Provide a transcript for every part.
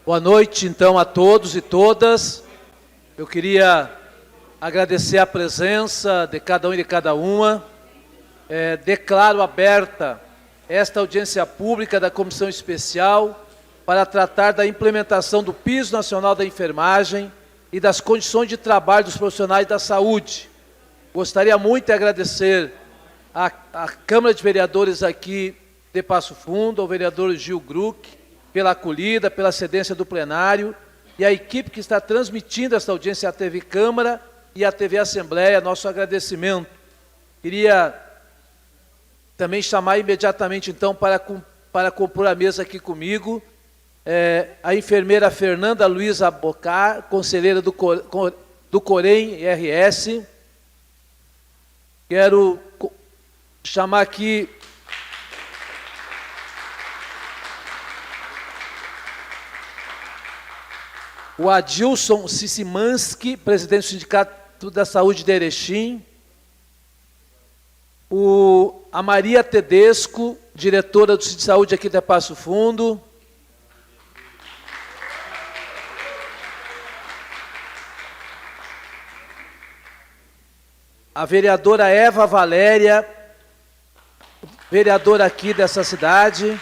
Boa noite, então, a todos e todas. Eu queria agradecer a presença de cada um e de cada uma. Declaro aberta esta audiência pública da Comissão Especial para tratar da implementação do Piso Nacional da Enfermagem e das condições de trabalho dos profissionais da saúde. Gostaria muito de agradecer à Câmara de Vereadores aqui de Passo Fundo, ao vereador Gil Gruc, pela acolhida, pela cedência do plenário, e a equipe que está transmitindo esta audiência à TV Câmara e à TV Assembleia, nosso agradecimento. Queria também chamar imediatamente, então, para compor a mesa aqui comigo, a enfermeira Fernanda Luiza Bocar, conselheira do Corém RS. Quero chamar aqui o Adilson Sisimanski, presidente do Sindicato da Saúde de Erechim. A Maria Tedesco, diretora do Centro de Saúde aqui de Passo Fundo. A vereadora Eva Valéria, vereadora aqui dessa cidade.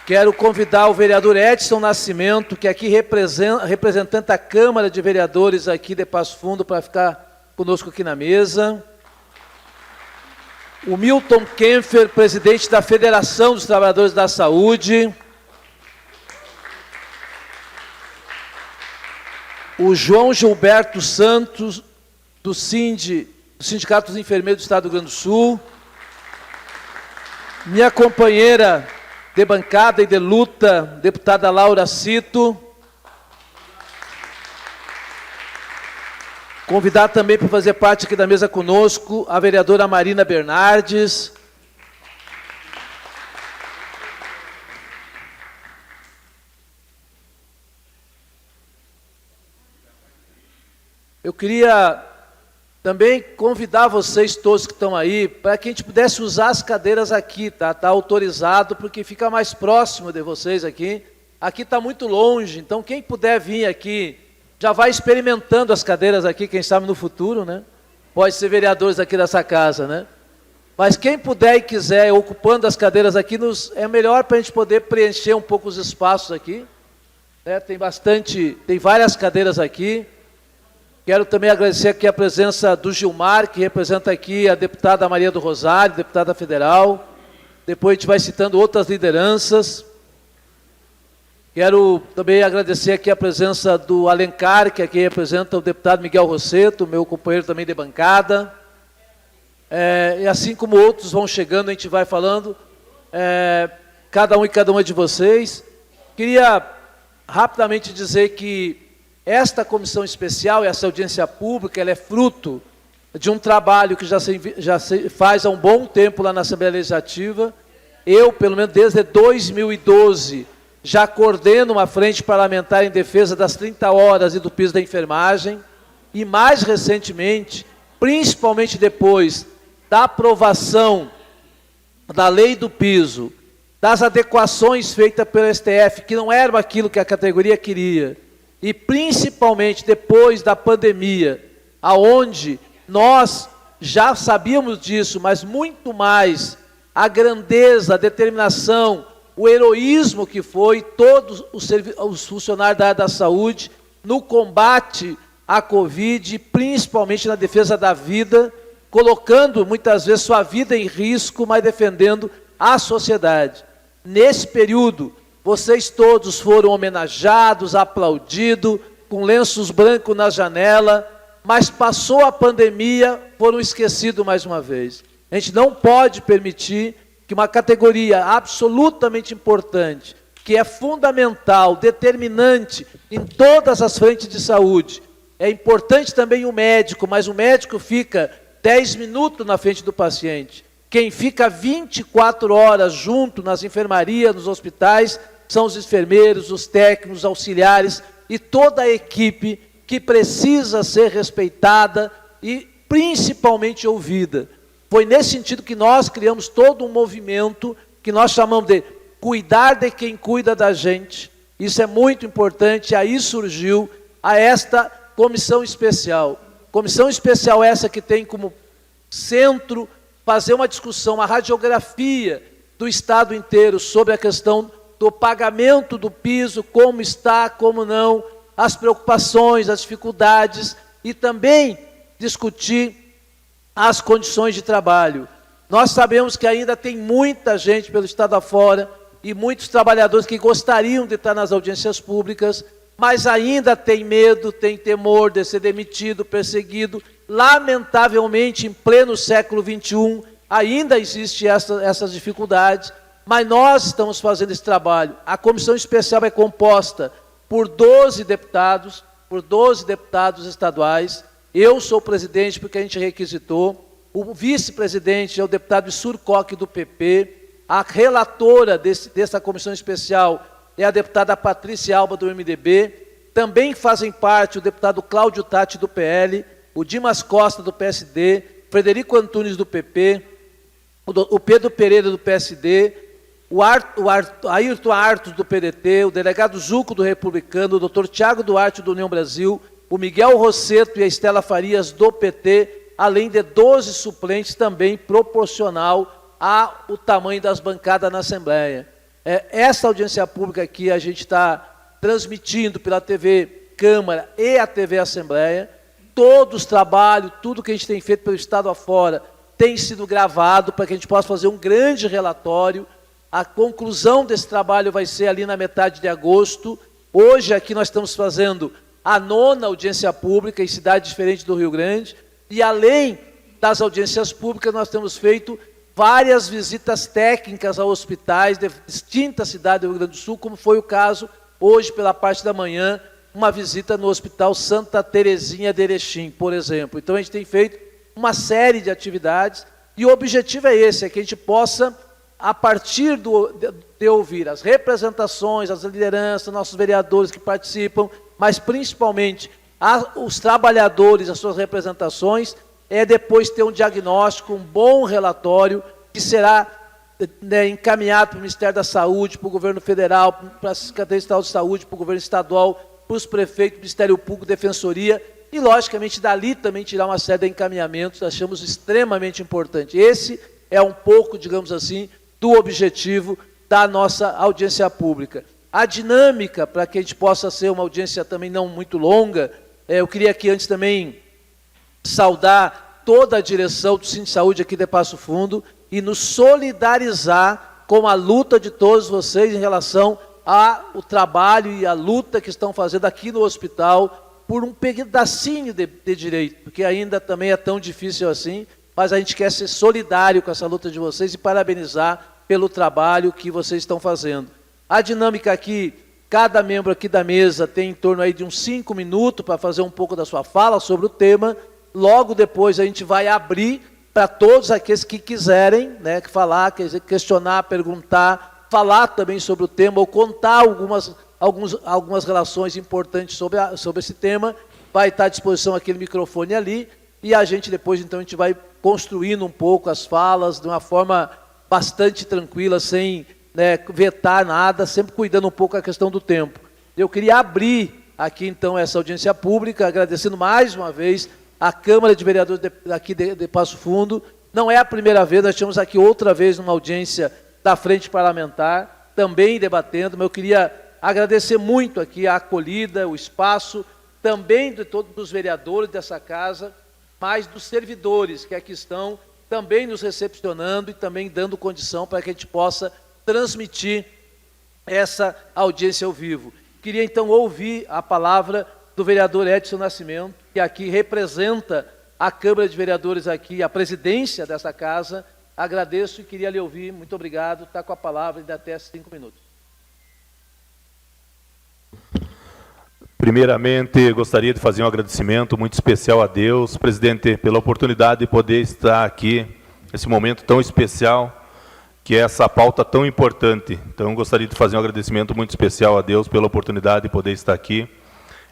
Quero convidar o vereador Edson Nascimento, que aqui representante da Câmara de Vereadores aqui de Passo Fundo, para ficar conosco aqui na mesa. O Milton Kempfer, presidente da Federação dos Trabalhadores da Saúde. O João Gilberto Santos, do Sindicato dos Enfermeiros do Estado do Rio Grande do Sul. Minha companheira de bancada e de luta, deputada Laura Cito. Convidar também para fazer parte aqui da mesa conosco a vereadora Marina Bernardes. Eu queria também convidar vocês todos que estão aí, para que a gente pudesse usar as cadeiras aqui, tá? Está autorizado, porque fica mais próximo de vocês aqui. Aqui está muito longe, então quem puder vir aqui, já vai experimentando as cadeiras aqui, quem sabe no futuro, né? Pode ser vereadores aqui dessa casa, né? Mas quem puder e quiser, ocupando as cadeiras aqui, é melhor para a gente poder preencher um pouco os espaços aqui, né? Tem várias cadeiras aqui. Quero também agradecer aqui a presença do Gilmar, que representa aqui a deputada Maria do Rosário, deputada federal. Depois a gente vai citando outras lideranças. Quero também agradecer aqui a presença do Alencar, que aqui representa o deputado Miguel Rosseto, meu companheiro também de bancada. E assim como outros vão chegando, a gente vai falando, cada um e cada uma de vocês. Queria rapidamente dizer que esta comissão especial, essa audiência pública, ela é fruto de um trabalho que já se faz há um bom tempo lá na Assembleia Legislativa. Eu, pelo menos desde 2012, já coordeno uma frente parlamentar em defesa das 30 horas e do piso da enfermagem. E mais recentemente, principalmente depois da aprovação da lei do piso, das adequações feitas pelo STF, que não eram aquilo que a categoria queria, e principalmente depois da pandemia, aonde nós já sabíamos disso, mas muito mais a grandeza, a determinação, o heroísmo que foi todos os funcionários da área da saúde no combate à Covid, principalmente na defesa da vida, colocando muitas vezes sua vida em risco, mas defendendo a sociedade. Nesse período, vocês todos foram homenageados, aplaudidos, com lenços brancos na janela, mas passou a pandemia, foram esquecidos mais uma vez. A gente não pode permitir que uma categoria absolutamente importante, que é fundamental, determinante em todas as frentes de saúde, é importante também o médico, mas o médico fica 10 minutos na frente do paciente. Quem fica 24 horas junto nas enfermarias, nos hospitais, são os enfermeiros, os técnicos, os auxiliares e toda a equipe que precisa ser respeitada e principalmente ouvida. Foi nesse sentido que nós criamos todo um movimento que nós chamamos de cuidar de quem cuida da gente Isso é muito importante, aí surgiu esta comissão especial. Comissão especial essa que tem como centro fazer uma discussão, uma radiografia do Estado inteiro sobre a questão do pagamento do piso, como está, como não, as preocupações, as dificuldades e também discutir as condições de trabalho. Nós sabemos que ainda tem muita gente pelo Estado afora e muitos trabalhadores que gostariam de estar nas audiências públicas, mas ainda tem medo, tem temor de ser demitido, perseguido. Lamentavelmente, em pleno século XXI, ainda existem essas dificuldades, mas nós estamos fazendo esse trabalho. A comissão especial é composta por 12 deputados estaduais. Eu sou o presidente porque a gente requisitou. O vice-presidente é o deputado Surcoque do PP. A relatora dessa comissão especial é a deputada Patrícia Alba do MDB. Também fazem parte o deputado Cláudio Tatti do PL, o Dimas Costa do PSD, Frederico Antunes do PP, o Pedro Pereira do PSD, o Ayrton Artos do PDT, o delegado Zuco do Republicano, o doutor Tiago Duarte do União Brasil, o Miguel Rosseto e a Estela Farias do PT, além de 12 suplentes também proporcional ao tamanho das bancadas na Assembleia. Essa audiência pública aqui a gente está transmitindo pela TV Câmara e a TV Assembleia. Todos os trabalhos, tudo que a gente tem feito pelo Estado afora tem sido gravado para que a gente possa fazer um grande relatório. A conclusão desse trabalho vai ser ali na metade de agosto. Hoje aqui nós estamos fazendo a 9ª audiência pública em cidade diferente do Rio Grande. E além das audiências públicas, nós temos feito várias visitas técnicas a hospitais de distintas cidades do Rio Grande do Sul, como foi o caso hoje pela parte da manhã, uma visita no Hospital Santa Terezinha de Erechim, por exemplo. Então a gente tem feito uma série de atividades e o objetivo é esse, é que a gente possa, a partir de ouvir as representações, as lideranças, nossos vereadores que participam, mas principalmente os trabalhadores, as suas representações, depois ter um diagnóstico, um bom relatório, que será encaminhado para o Ministério da Saúde, para o Governo Federal, para a Secretaria Estadual de Saúde, para o Governo Estadual, para os prefeitos, Ministério Público, Defensoria, e, logicamente, dali também tirar uma série de encaminhamentos, achamos extremamente importante. Esse é um pouco, digamos assim, do objetivo da nossa audiência pública. A dinâmica, para que a gente possa ser uma audiência também não muito longa, eu queria aqui antes também saudar toda a direção do Centro de Saúde aqui de Passo Fundo e nos solidarizar com a luta de todos vocês em relação ao trabalho e a luta que estão fazendo aqui no hospital por um pedacinho de direito, porque ainda também é tão difícil assim, mas a gente quer ser solidário com essa luta de vocês e parabenizar pelo trabalho que vocês estão fazendo. A dinâmica aqui, cada membro aqui da mesa tem em torno aí de uns 5 minutos para fazer um pouco da sua fala sobre o tema. Logo depois a gente vai abrir para todos aqueles que quiserem, falar, questionar, perguntar, falar também sobre o tema ou contar algumas relações importantes sobre esse tema. Vai estar à disposição aquele microfone ali e a gente depois então a gente vai construindo um pouco as falas de uma forma bastante tranquila, sem vetar nada, sempre cuidando um pouco da questão do tempo. Eu queria abrir aqui então essa audiência pública, agradecendo mais uma vez a Câmara de Vereadores aqui de Passo Fundo. Não é a primeira vez, nós tivemos aqui outra vez uma audiência da Frente Parlamentar, também debatendo, mas eu queria agradecer muito aqui a acolhida, o espaço, também de todos os vereadores dessa casa, mas dos servidores que aqui estão, também nos recepcionando e também dando condição para que a gente possa transmitir essa audiência ao vivo. Queria então ouvir a palavra do vereador Edson Nascimento, que aqui representa a Câmara de Vereadores aqui, a presidência dessa casa. Agradeço e queria lhe ouvir. Muito obrigado. Está com a palavra e dá até 5 minutos. Primeiramente, gostaria de fazer um agradecimento muito especial a Deus, presidente, pela oportunidade de poder estar aqui, nesse momento tão especial, que é essa pauta tão importante. Então, gostaria de fazer um agradecimento muito especial a Deus pela oportunidade de poder estar aqui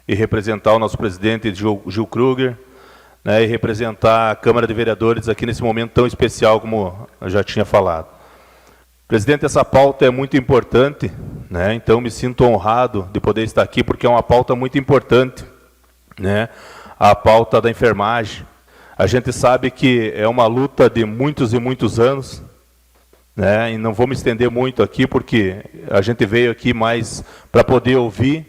e representar o nosso presidente Gil Kruger, e representar a Câmara de Vereadores aqui nesse momento tão especial, como eu já tinha falado. Presidente, essa pauta é muito importante, né? Então me sinto honrado de poder estar aqui, porque é uma pauta muito importante, né? A pauta da enfermagem. A gente sabe que é uma luta de muitos e muitos anos, né? E não vou me estender muito aqui, porque a gente veio aqui mais para poder ouvir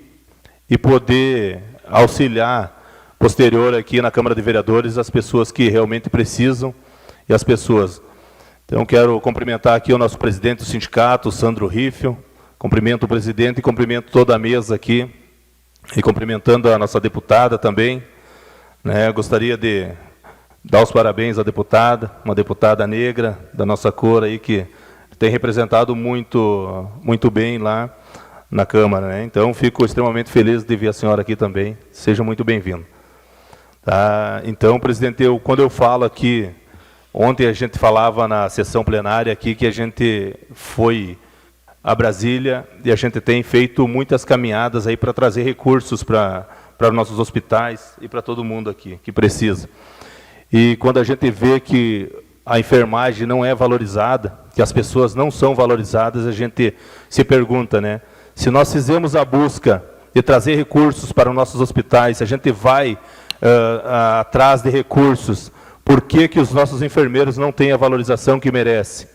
e poder auxiliar posterior aqui na Câmara de Vereadores as pessoas que realmente precisam e as pessoas. Então quero cumprimentar aqui o nosso presidente do sindicato, Sandro Riffel, cumprimento o presidente e cumprimento toda a mesa aqui, e cumprimentando a nossa deputada também, né? Gostaria de dar os parabéns à deputada, uma deputada negra da nossa cor aí, que tem representado muito bem lá na Câmara, né? Então, fico extremamente feliz de ver a senhora aqui também. Seja muito bem-vindo. Tá? Então, presidente, quando eu falo aqui, ontem a gente falava na sessão plenária aqui que a gente foi a Brasília e a gente tem feito muitas caminhadas aí para trazer recursos para os nossos hospitais e para todo mundo aqui que precisa. E quando a gente vê que a enfermagem não é valorizada, que as pessoas não são valorizadas, a gente se pergunta, né? Se nós fizemos a busca de trazer recursos para os nossos hospitais, se a gente vai atrás de recursos, por que que os nossos enfermeiros não têm a valorização que merecem?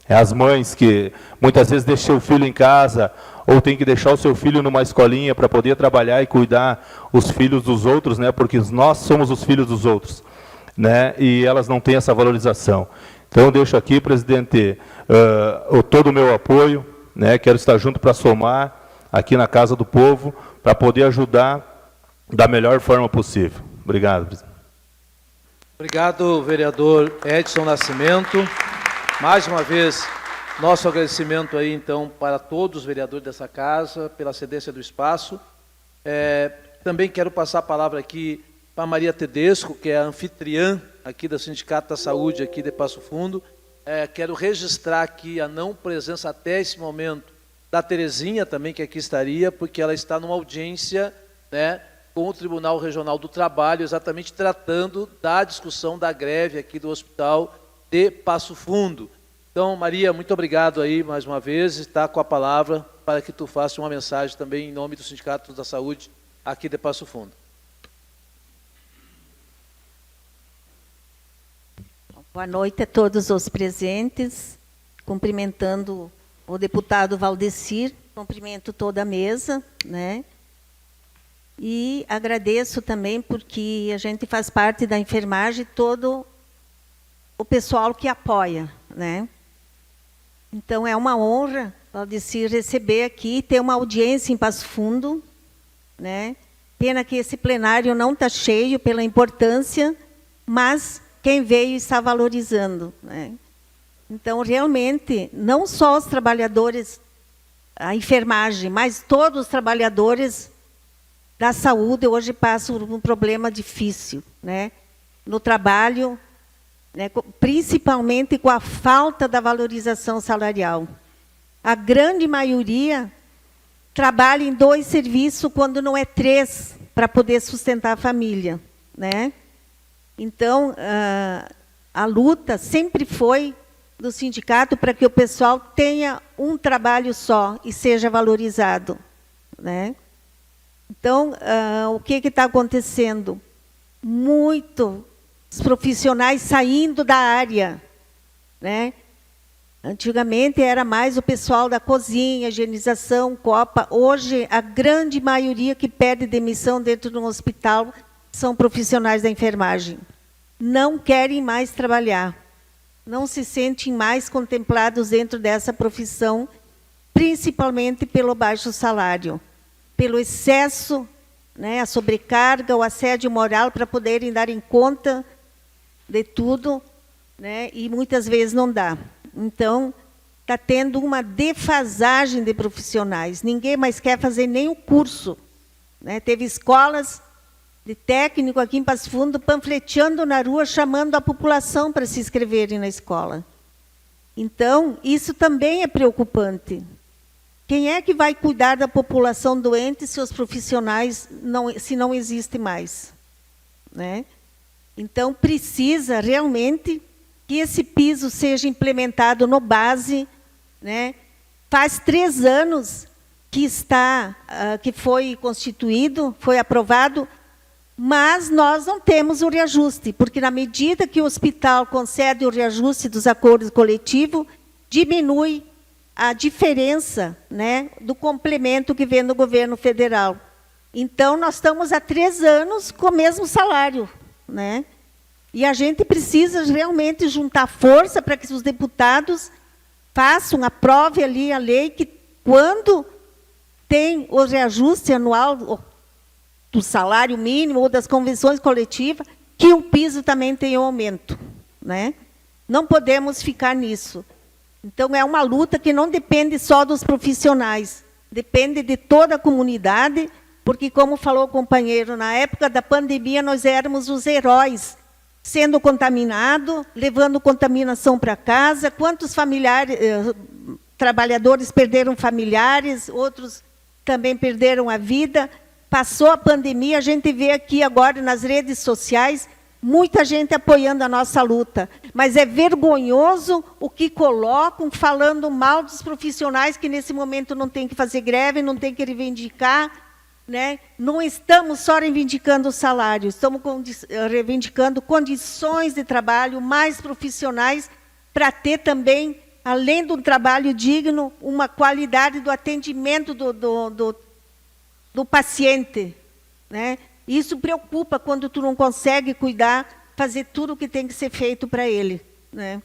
É as mães que muitas vezes deixam o filho em casa, ou tem que deixar o seu filho numa escolinha para poder trabalhar e cuidar os filhos dos outros, né? Porque nós somos os filhos dos outros, né? E elas não têm essa valorização. Então, eu deixo aqui, presidente, todo o meu apoio, né? Quero estar junto para somar aqui na Casa do Povo, para poder ajudar da melhor forma possível. Obrigado, presidente. Obrigado, vereador Edson Nascimento. Mais uma vez, nosso agradecimento aí, então, para todos os vereadores dessa casa, pela cedência do espaço. Também quero passar a palavra aqui para Maria Tedesco, que é a anfitriã aqui do Sindicato da Saúde aqui de Passo Fundo. Quero registrar aqui a não presença até esse momento da Terezinha também, que aqui estaria, porque ela está numa audiência, né, com o Tribunal Regional do Trabalho, exatamente tratando da discussão da greve aqui do Hospital de Passo Fundo. Então, Maria, muito obrigado aí mais uma vez, está com a palavra para que tu faça uma mensagem também em nome do Sindicato da Saúde aqui de Passo Fundo. Boa noite a todos os presentes, cumprimentando o deputado Valdecir, cumprimento toda a mesa, né? E agradeço também porque a gente faz parte da enfermagem, todo o pessoal que apoia, né? Então é uma honra, Valdecir, receber aqui, ter uma audiência em Passo Fundo, né? Pena que esse plenário não está cheio pela importância, mas quem veio está valorizando, né? Então, realmente, não só os trabalhadores, a enfermagem, mas todos os trabalhadores da saúde hoje passam por um problema difícil, né? No trabalho, né? Principalmente com a falta da valorização salarial. A grande maioria trabalha em 2 serviços, quando não é 3, para poder sustentar a família, né? Então, a luta sempre foi do sindicato para que o pessoal tenha um trabalho só e seja valorizado, né? Então, o que está acontecendo? Muitos profissionais saindo da área, né? Antigamente era mais o pessoal da cozinha, higienização, copa. Hoje, a grande maioria que pede demissão dentro de um hospital são profissionais da enfermagem. Não querem mais trabalhar. Não se sentem mais contemplados dentro dessa profissão, principalmente pelo baixo salário, pelo excesso, né, a sobrecarga, o assédio moral para poderem dar em conta de tudo, né, e muitas vezes não dá. Então, está tendo uma defasagem de profissionais. Ninguém mais quer fazer nem o curso, né? Teve escolas de técnico aqui em Passo Fundo, panfleteando na rua, chamando a população para se inscreverem na escola. Então, isso também é preocupante. Quem é que vai cuidar da população doente se os profissionais se não existem mais, né? Então, precisa realmente que esse piso seja implementado no base, né? Faz 3 anos que foi constituído, foi aprovado, mas nós não temos o reajuste, porque na medida que o hospital concede o reajuste dos acordos coletivos, diminui a diferença, né, do complemento que vem do governo federal. Então, nós estamos há 3 anos com o mesmo salário, né? E a gente precisa realmente juntar força para que os deputados aprovem ali a lei que, quando tem o reajuste anual do salário mínimo ou das convenções coletivas, que o piso também tenha um aumento, né? Não podemos ficar nisso. Então, é uma luta que não depende só dos profissionais, depende de toda a comunidade, porque, como falou o companheiro, na época da pandemia, nós éramos os heróis, sendo contaminado, levando contaminação para casa. Quantos trabalhadores perderam familiares, outros também perderam a vida. Passou a pandemia, a gente vê aqui agora nas redes sociais, muita gente apoiando a nossa luta. Mas é vergonhoso o que colocam, falando mal dos profissionais que nesse momento não tem que fazer greve, não tem que reivindicar, né? Não estamos só reivindicando o salário, estamos reivindicando condições de trabalho mais profissionais para ter também, além do trabalho digno, uma qualidade do atendimento do paciente, né? Isso preocupa quando tu não consegue cuidar, fazer tudo o que tem que ser feito para ele, né?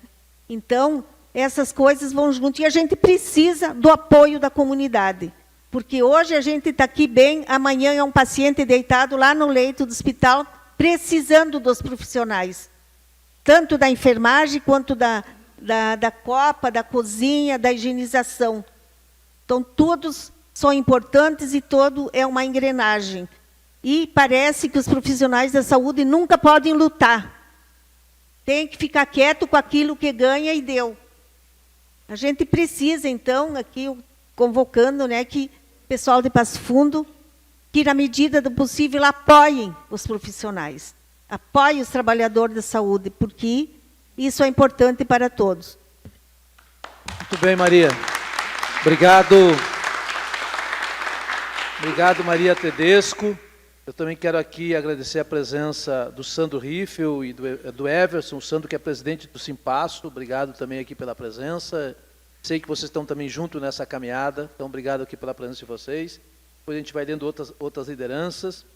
Então, essas coisas vão junto. E a gente precisa do apoio da comunidade. Porque hoje a gente está aqui bem, amanhã é um paciente deitado lá no leito do hospital, precisando dos profissionais. Tanto da enfermagem, quanto da copa, da cozinha, da higienização. Então, todos são importantes e todo é uma engrenagem. E parece que os profissionais da saúde nunca podem lutar. Tem que ficar quieto com aquilo que ganha e deu. A gente precisa, então, aqui convocando, né, que o pessoal de Passo Fundo, que na medida do possível apoiem os profissionais, apoiem os trabalhadores da saúde, porque isso é importante para todos. Muito bem, Maria. Obrigado. Obrigado, Maria Tedesco. Eu também quero aqui agradecer a presença do Sandro Riffel e do Everson, o Sandro que é presidente do Simpasso. Obrigado também aqui pela presença. Sei que vocês estão também juntos nessa caminhada, então obrigado aqui pela presença de vocês. Depois a gente vai lendo outras lideranças.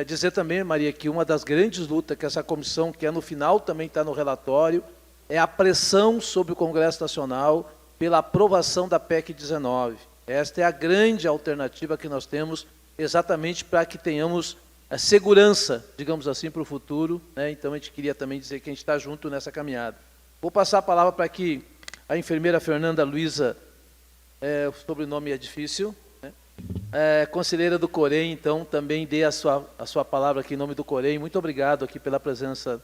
Dizer também, Maria, que uma das grandes lutas que essa comissão, que no final também está no relatório, é a pressão sobre o Congresso Nacional pela aprovação da PEC 19. Esta é a grande alternativa que nós temos exatamente para que tenhamos a segurança, digamos assim, para o futuro, né? Então, a gente queria também dizer que a gente está junto nessa caminhada. Vou passar a palavra para que a enfermeira Fernanda Luiza, o sobrenome é difícil, né? Conselheira do Corém, então, também dê a sua palavra aqui em nome do Corém. Muito obrigado aqui pela presença.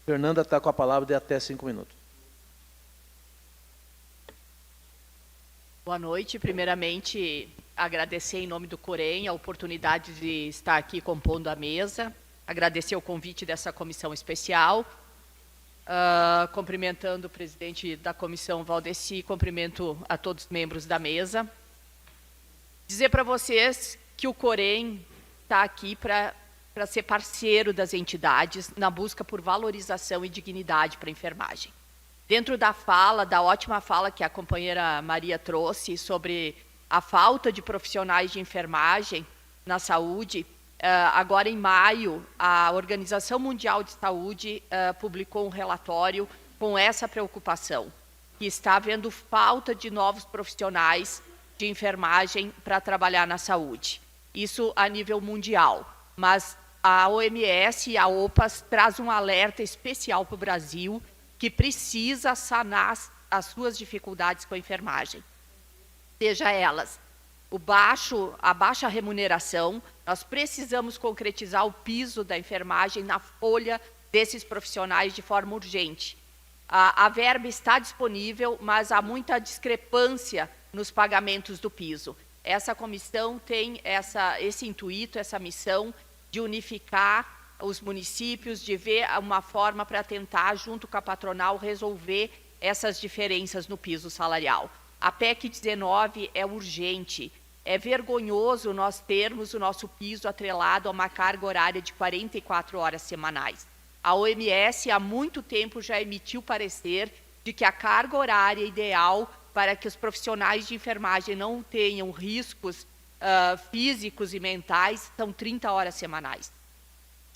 Fernanda está com a palavra de até 5 minutos. Boa noite. Primeiramente, agradecer em nome do Corém a oportunidade de estar aqui compondo a mesa, agradecer o convite dessa comissão especial, cumprimentando o presidente da comissão, Valdeci, cumprimento a todos os membros da mesa. Dizer para vocês que o Corém está aqui para ser parceiro das entidades na busca por valorização e dignidade para a enfermagem. Dentro da ótima fala que a companheira Maria trouxe sobre a falta de profissionais de enfermagem na saúde, agora em maio, a Organização Mundial de Saúde publicou um relatório com essa preocupação, que está havendo falta de novos profissionais de enfermagem para trabalhar na saúde. Isso a nível mundial, mas a OMS e a OPAS traz um alerta especial para o Brasil, que precisa sanar as suas dificuldades com a enfermagem. Seja elas a baixa remuneração, nós precisamos concretizar o piso da enfermagem na folha desses profissionais de forma urgente. A verba está disponível, mas há muita discrepância nos pagamentos do piso. Essa comissão tem esse intuito, essa missão de unificar os municípios, de ver uma forma para tentar, junto com a patronal, resolver essas diferenças no piso salarial. A PEC 19 é urgente. É vergonhoso nós termos o nosso piso atrelado a uma carga horária de 44 horas semanais. A OMS há muito tempo já emitiu parecer de que a carga horária ideal para que os profissionais de enfermagem não tenham riscos físicos e mentais são 30 horas semanais.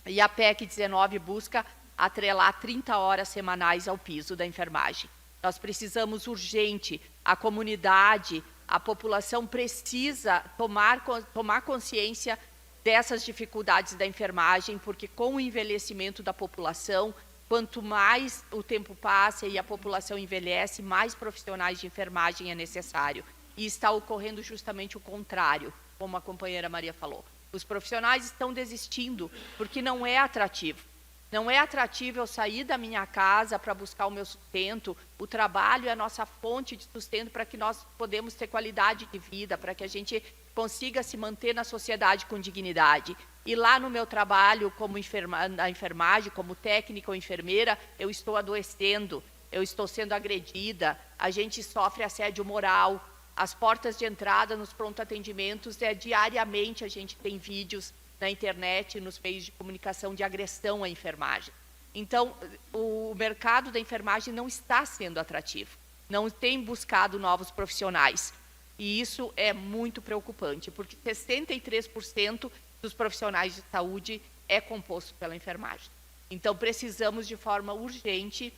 E a PEC 19 busca atrelar 30 horas semanais ao piso da enfermagem. Nós precisamos urgente, a comunidade, a população precisa tomar consciência dessas dificuldades da enfermagem, porque com o envelhecimento da população, quanto mais o tempo passa e a população envelhece, mais profissionais de enfermagem é necessário. E está ocorrendo justamente o contrário, como a companheira Maria falou. Os profissionais estão desistindo porque não é atrativo. Não é atrativo eu sair da minha casa para buscar o meu sustento. O trabalho é a nossa fonte de sustento para que nós podemos ter qualidade de vida, para que a gente consiga se manter na sociedade com dignidade. E lá no meu trabalho, como na enfermagem, como técnica ou enfermeira, eu estou adoecendo, eu estou sendo agredida, a gente sofre assédio moral. As portas de entrada nos pronto-atendimentos, diariamente a gente tem vídeos na internet, nos meios de comunicação de agressão à enfermagem. Então, o mercado da enfermagem não está sendo atrativo, não tem buscado novos profissionais. E isso é muito preocupante, porque 63% dos profissionais de saúde é composto pela enfermagem. Então, precisamos, de forma urgente,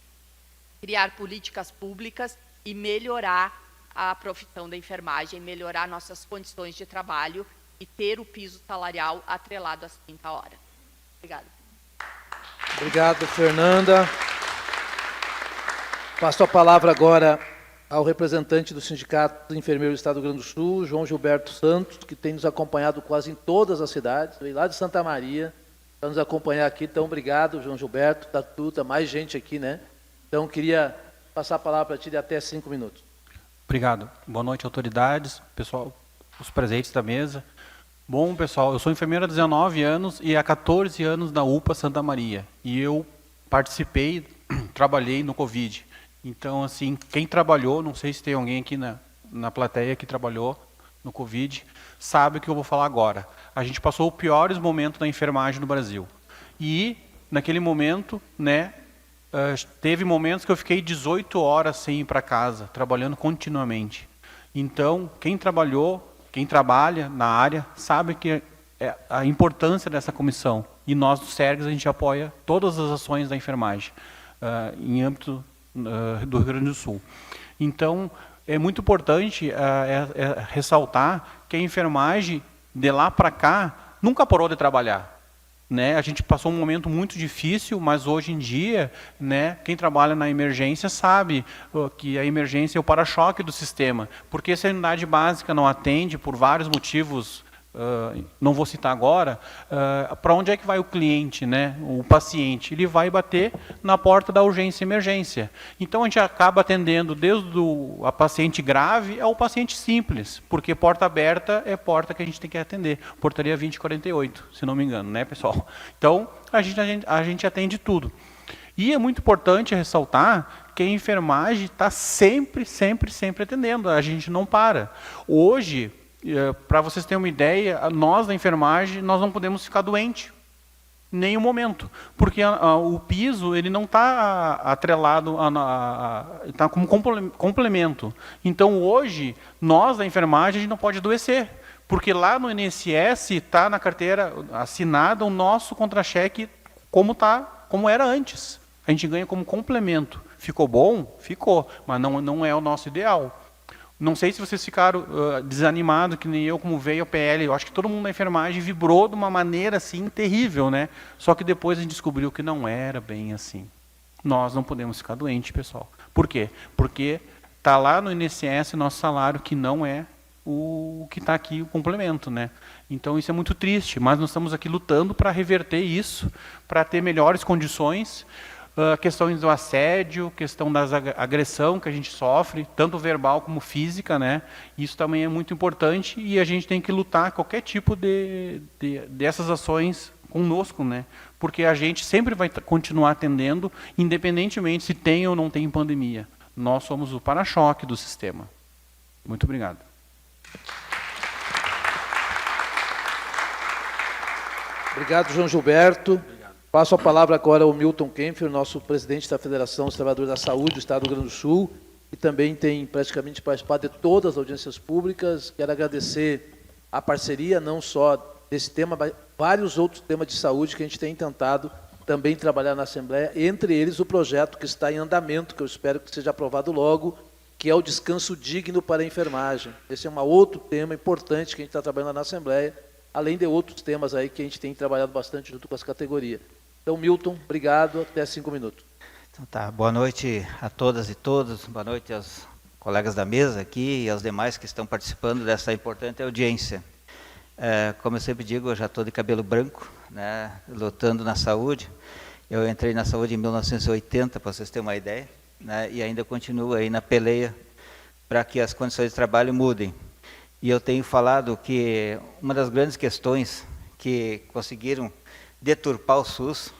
criar políticas públicas e melhorar a profissão da enfermagem, melhorar nossas condições de trabalho e ter o piso salarial atrelado às 30 horas. Obrigada. Obrigado, Fernanda. Passo a palavra agora ao representante do Sindicato do Enfermeiro do Estado do Rio Grande do Sul, João Gilberto Santos, que tem nos acompanhado quase em todas as cidades, veio lá de Santa Maria, para nos acompanhar aqui. Então, obrigado, João Gilberto, tá mais gente aqui, né? Então, queria passar a palavra para ti de até 5 minutos. Obrigado. Boa noite, autoridades, pessoal, os presentes da mesa. Bom, pessoal, eu sou enfermeiro há 19 anos e há 14 anos na UPA Santa Maria. E eu participei, trabalhei no Covid. Então, assim, quem trabalhou, não sei se tem alguém aqui na plateia que trabalhou no Covid, sabe o que eu vou falar agora. A gente passou os piores momentos da enfermagem no Brasil. E, naquele momento, né, teve momentos que eu fiquei 18 horas sem ir para casa, trabalhando continuamente. Então, quem trabalha na área, sabe que é a importância dessa comissão. E nós, do SERGS, a gente apoia todas as ações da enfermagem em âmbito do Rio Grande do Sul. Então, é muito importante ressaltar que a enfermagem, de lá para cá, nunca parou de trabalhar. Né? A gente passou um momento muito difícil, mas hoje em dia, né, quem trabalha na emergência sabe que a emergência é o para-choque do sistema, porque se a unidade básica não atende por vários motivos, não vou citar agora, para onde é que vai o cliente, né, o paciente? Ele vai bater na porta da urgência e emergência. Então a gente acaba atendendo desde a paciente grave ao paciente simples, porque porta aberta é porta que a gente tem que atender. Portaria 2048, se não me engano, né, pessoal? Então a gente atende tudo. E é muito importante ressaltar que a enfermagem está sempre atendendo, a gente não para. Hoje, para vocês terem uma ideia, nós da enfermagem, nós não podemos ficar doentes, em nenhum momento, porque o piso ele não está atrelado, está como complemento. Então hoje, nós da enfermagem, a gente não pode adoecer, porque lá no INSS está na carteira assinada o nosso contra-cheque como era antes. A gente ganha como complemento. Ficou bom? Ficou, mas não é o nosso ideal. Não sei se vocês ficaram desanimados, que nem eu, como veio a PL. Eu acho que todo mundo na enfermagem vibrou de uma maneira assim terrível, né? Só que depois a gente descobriu que não era bem assim. Nós não podemos ficar doentes, pessoal. Por quê? Porque está lá no INSS nosso salário que não é o que está aqui, o complemento, né? Então isso é muito triste, mas nós estamos aqui lutando para reverter isso, para ter melhores condições. Questões do assédio, questão da agressão que a gente sofre, tanto verbal como física, né? Isso também é muito importante e a gente tem que lutar qualquer tipo dessas ações conosco, né? Porque a gente sempre vai continuar atendendo, independentemente se tem ou não tem pandemia. nós somos o para-choque do sistema. Muito obrigado. Obrigado, João Gilberto. Obrigado. Passo a palavra agora ao Milton Kempfer, nosso presidente da Federação dos Trabalhadores da Saúde do Estado do Rio Grande do Sul, que também tem praticamente participado de todas as audiências públicas. Quero agradecer a parceria, não só desse tema, mas vários outros temas de saúde que a gente tem tentado também trabalhar na Assembleia, entre eles o projeto que está em andamento, que eu espero que seja aprovado logo, que é o descanso digno para a enfermagem. Esse é um outro tema importante que a gente está trabalhando na Assembleia, além de outros temas aí que a gente tem trabalhado bastante junto com as categorias. Então, Milton, obrigado, até 5 minutos. Então tá, boa noite a todas e todos, boa noite aos colegas da mesa aqui e aos demais que estão participando dessa importante audiência. Como eu sempre digo, eu já estou de cabelo branco, né, lutando na saúde. Eu entrei na saúde em 1980, para vocês terem uma ideia, né, e ainda continuo aí na peleia para que as condições de trabalho mudem. E eu tenho falado que uma das grandes questões que conseguiram deturpar o SUS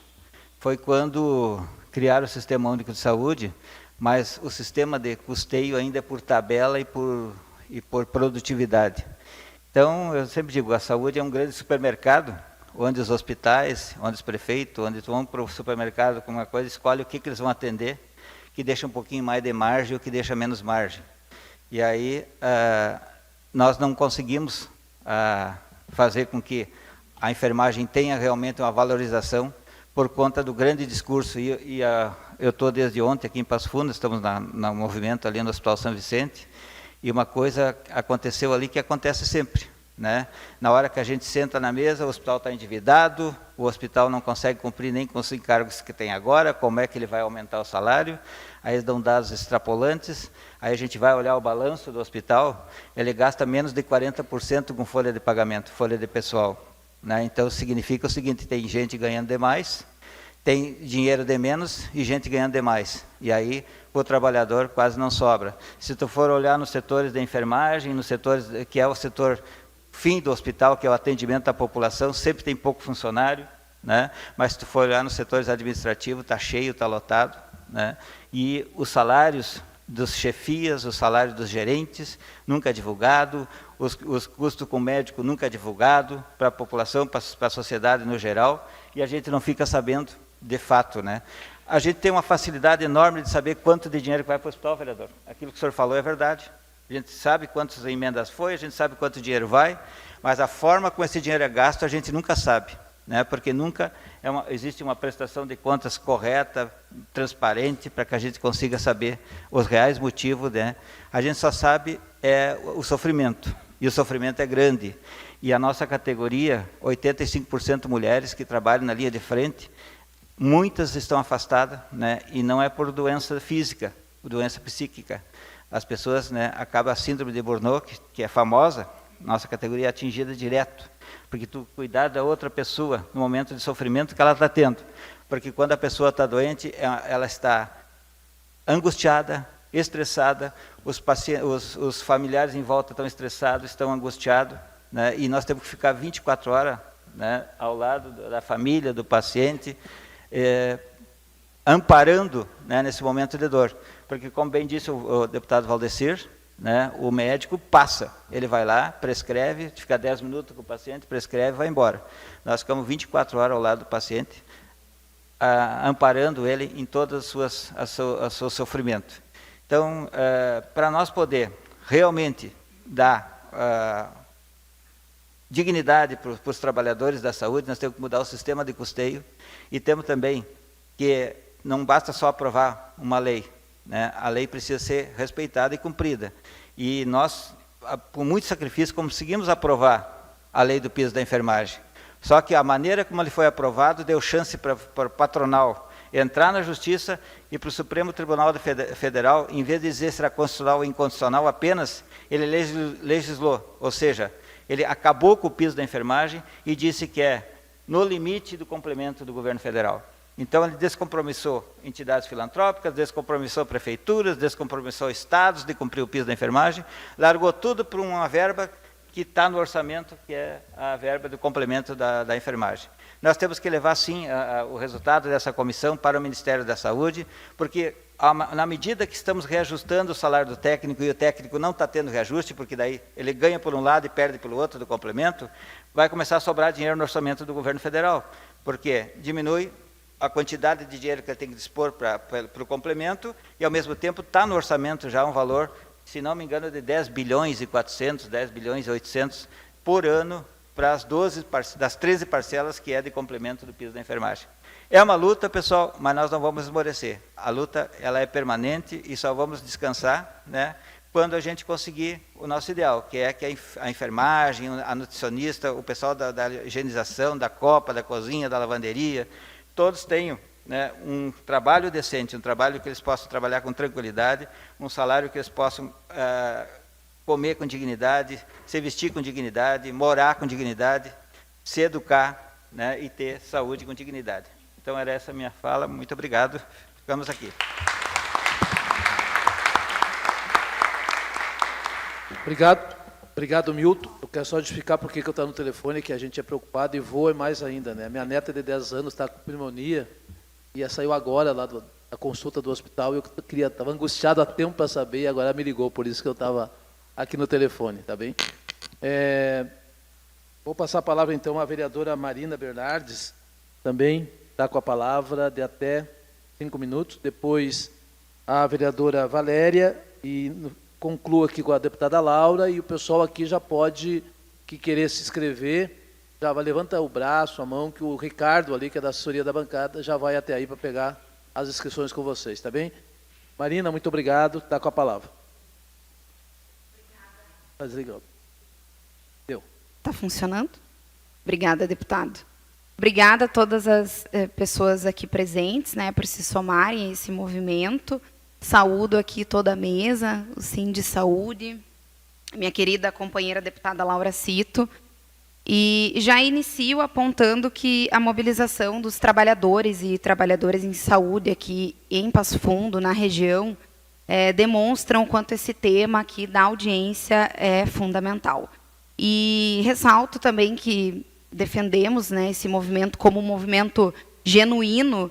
foi quando criaram o Sistema Único de Saúde, mas o sistema de custeio ainda é por tabela e por produtividade. Então, eu sempre digo, a saúde é um grande supermercado, onde os hospitais, onde os prefeitos, onde vão para o supermercado com uma coisa, escolhem o que eles vão atender, que deixa um pouquinho mais de margem ou que deixa menos margem. E aí, nós não conseguimos fazer com que a enfermagem tenha realmente uma valorização por conta do grande discurso. Eu estou desde ontem aqui em Passo Fundo, estamos no movimento ali no Hospital São Vicente, e uma coisa aconteceu ali que acontece sempre, né? Na hora que a gente senta na mesa, o hospital está endividado, o hospital não consegue cumprir nem com os encargos que tem agora, como é que ele vai aumentar o salário? Aí eles dão dados extrapolantes, aí a gente vai olhar o balanço do hospital, ele gasta menos de 40% com folha de pagamento, folha de pessoal, né? Então significa o seguinte, tem gente ganhando demais, tem dinheiro de menos e gente ganhando demais. E aí o trabalhador quase não sobra. Se tu for olhar nos setores da enfermagem, nos setores que é o setor fim do hospital, que é o atendimento à população, sempre tem pouco funcionário, né? Mas se tu for olhar nos setores administrativos, está cheio, está lotado, né? E os salários dos chefias, os salários dos gerentes, nunca é divulgado, os custos com médico nunca é divulgado para a população, para a sociedade no geral, e a gente não fica sabendo de fato, né? A gente tem uma facilidade enorme de saber quanto de dinheiro que vai para o hospital, vereador. Aquilo que o senhor falou é verdade. A gente sabe quantas emendas foi, a gente sabe quanto dinheiro vai, mas a forma como esse dinheiro é gasto a gente nunca sabe, né? Porque nunca existe uma prestação de contas correta, transparente, para que a gente consiga saber os reais motivos, né? A gente só sabe o sofrimento, e o sofrimento é grande. E a nossa categoria, 85% mulheres que trabalham na linha de frente, muitas estão afastadas, né? E não é por doença física, por doença psíquica. As pessoas, né, acabam a síndrome de Burnout, que é famosa, nossa categoria é atingida direto, porque tu cuidar da outra pessoa no momento de sofrimento que ela está tendo, porque quando a pessoa está doente, ela está angustiada, estressada, os familiares em volta estão estressados, estão angustiados, né, e nós temos que ficar 24 horas, né, ao lado da família, do paciente, amparando, né, nesse momento de dor. Porque, como bem disse o deputado Valdecir, né, o médico passa, ele vai lá, prescreve, fica 10 minutos com o paciente, prescreve e vai embora. Nós ficamos 24 horas ao lado do paciente, amparando ele em todas o seu sofrimento. Então, para nós poder realmente dar dignidade para os trabalhadores da saúde, nós temos que mudar o sistema de custeio e temos também que não basta só aprovar uma lei, né? A lei precisa ser respeitada e cumprida. E nós, com muito sacrifício, conseguimos aprovar a lei do piso da enfermagem. Só que a maneira como ele foi aprovado deu chance para o patronal entrar na justiça e para o Supremo Tribunal Federal, em vez de dizer se era constitucional ou inconstitucional apenas, ele legislou, ou seja, ele acabou com o piso da enfermagem e disse que é no limite do complemento do governo federal. Então, ele descompromissou entidades filantrópicas, descompromissou prefeituras, descompromissou estados de cumprir o piso da enfermagem, largou tudo para uma verba que está no orçamento, que é a verba do complemento da enfermagem. Nós temos que levar, sim, o resultado dessa comissão para o Ministério da Saúde, porque na medida que estamos reajustando o salário do técnico e o técnico não está tendo reajuste, porque daí ele ganha por um lado e perde pelo outro do complemento, vai começar a sobrar dinheiro no orçamento do governo federal, porque diminui a quantidade de dinheiro que ele tem que dispor para o complemento e, ao mesmo tempo, está no orçamento já um valor, se não me engano, de 10 bilhões e 400, 10 bilhões e 800 por ano para das 13 parcelas que é de complemento do piso da enfermagem. É uma luta, pessoal, mas nós não vamos esmorecer. A luta ela é permanente e só vamos descansar, né, quando a gente conseguir o nosso ideal, que é que a enfermagem, a nutricionista, o pessoal da higienização, da copa, da cozinha, da lavanderia, todos tenham, né, um trabalho decente, um trabalho que eles possam trabalhar com tranquilidade, um salário que eles possam comer com dignidade, se vestir com dignidade, morar com dignidade, se educar, né, e ter saúde com dignidade. Então, era essa a minha fala. Muito obrigado. Ficamos aqui. Obrigado, Milton. Eu quero só justificar por que eu estou no telefone, que a gente é preocupado e voa mais ainda, né? Minha neta de 10 anos está com pneumonia e saiu agora lá da consulta do hospital e eu estava angustiado há tempo para saber e agora me ligou, por isso que eu estava aqui no telefone, tá bem? Vou passar a palavra então à vereadora Marina Bernardes, também está com a palavra de até 5 minutos, depois a vereadora Valéria e concluo aqui com a deputada Laura e o pessoal aqui já pode, que querer se inscrever, já vai, levanta o braço, a mão, que o Ricardo ali, que é da assessoria da bancada, já vai até aí para pegar as inscrições com vocês, tá bem? Marina, muito obrigado, está com a palavra. Obrigada. Deu. Está funcionando? Obrigada, deputado. Obrigada a todas as pessoas aqui presentes, né, por se somarem a esse movimento. Saúdo aqui toda a mesa, o Sim de Saúde, minha querida companheira deputada Laura Cito, e já inicio apontando que a mobilização dos trabalhadores e trabalhadoras em saúde aqui em Passo Fundo, na região, demonstram o quanto esse tema aqui da audiência é fundamental. E ressalto também que defendemos, né, esse movimento como um movimento genuíno,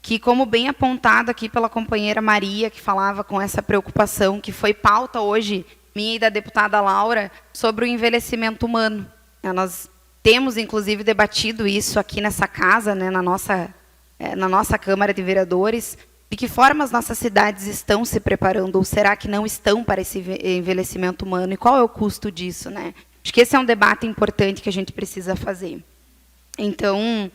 que, como bem apontado aqui pela companheira Maria, que falava com essa preocupação, que foi pauta hoje, minha e da deputada Laura, sobre o envelhecimento humano. Nós temos, inclusive, debatido isso aqui nessa casa, né, na nossa Câmara de Vereadores, de que forma as nossas cidades estão se preparando, ou será que não estão para esse envelhecimento humano, e qual é o custo disso, né? Acho que esse é um debate importante que a gente precisa fazer. Então,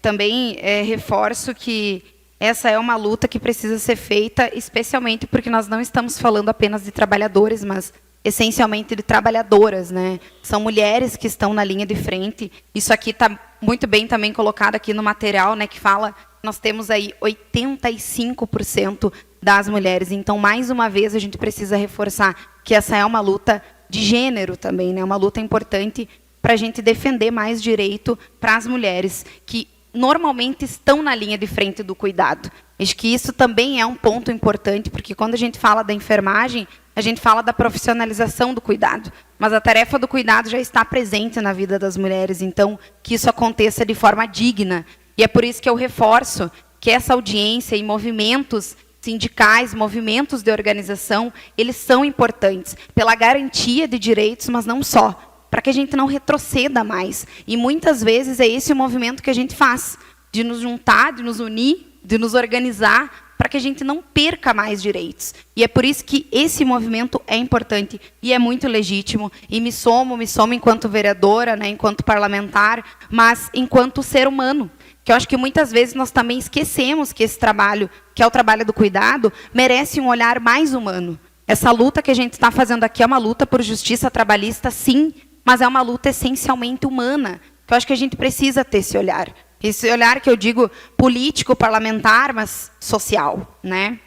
também reforço que essa é uma luta que precisa ser feita, especialmente porque nós não estamos falando apenas de trabalhadores, mas essencialmente de trabalhadoras, né? São mulheres que estão na linha de frente. Isso aqui está muito bem também colocado aqui no material, né, que fala que nós temos aí 85% das mulheres. Então, mais uma vez, a gente precisa reforçar que essa é uma luta de gênero também, né? Uma luta importante para a gente defender mais direito para as mulheres que normalmente estão na linha de frente do cuidado. Acho que isso também é um ponto importante, porque quando a gente fala da enfermagem, a gente fala da profissionalização do cuidado, mas a tarefa do cuidado já está presente na vida das mulheres, então que isso aconteça de forma digna. E é por isso que eu reforço que essa audiência e movimentos sindicais, movimentos de organização, eles são importantes pela garantia de direitos, mas não só, para que a gente não retroceda mais. E muitas vezes é esse o movimento que a gente faz, de nos juntar, de nos unir, de nos organizar, para que a gente não perca mais direitos. E é por isso que esse movimento é importante e é muito legítimo. E me somo enquanto vereadora, né, enquanto parlamentar, mas enquanto ser humano. Que eu acho que muitas vezes nós também esquecemos que esse trabalho, que é o trabalho do cuidado, merece um olhar mais humano. Essa luta que a gente está fazendo aqui é uma luta por justiça trabalhista, sim, mas é uma luta essencialmente humana. Que eu acho que a gente precisa ter esse olhar. Esse olhar que eu digo político, parlamentar, mas social, né?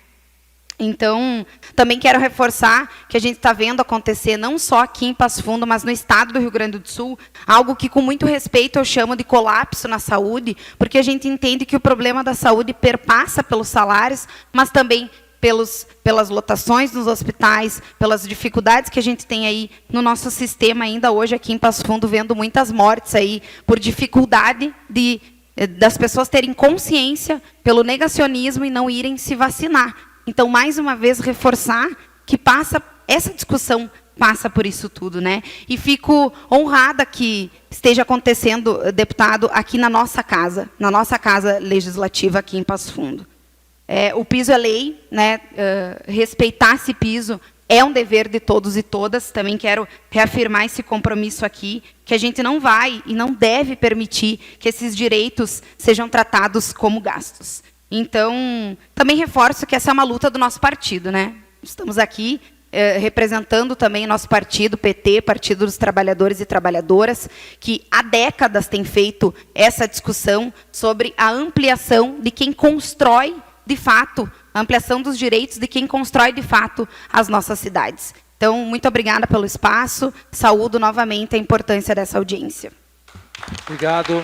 Então, também quero reforçar que a gente está vendo acontecer não só aqui em Passo Fundo, mas no estado do Rio Grande do Sul, algo que com muito respeito eu chamo de colapso na saúde, porque a gente entende que o problema da saúde perpassa pelos salários, mas também pelas lotações nos hospitais, pelas dificuldades que a gente tem aí no nosso sistema ainda hoje aqui em Passo Fundo, vendo muitas mortes aí por dificuldade das pessoas terem consciência pelo negacionismo e não irem se vacinar. Então, mais uma vez, reforçar que essa discussão passa por isso tudo, né? E fico honrada que esteja acontecendo, deputado, aqui na nossa casa legislativa aqui em Passo Fundo. O piso é lei, né? Respeitar esse piso é um dever de todos e todas. Também quero reafirmar esse compromisso aqui, que a gente não vai e não deve permitir que esses direitos sejam tratados como gastos. Então, também reforço que essa é uma luta do nosso partido, né? Estamos aqui representando também o nosso partido, PT, Partido dos Trabalhadores e Trabalhadoras, que há décadas tem feito essa discussão sobre a ampliação de quem constrói, de fato, a ampliação dos direitos de quem constrói, de fato, as nossas cidades. Então, muito obrigada pelo espaço, saúdo novamente a importância dessa audiência. Obrigado.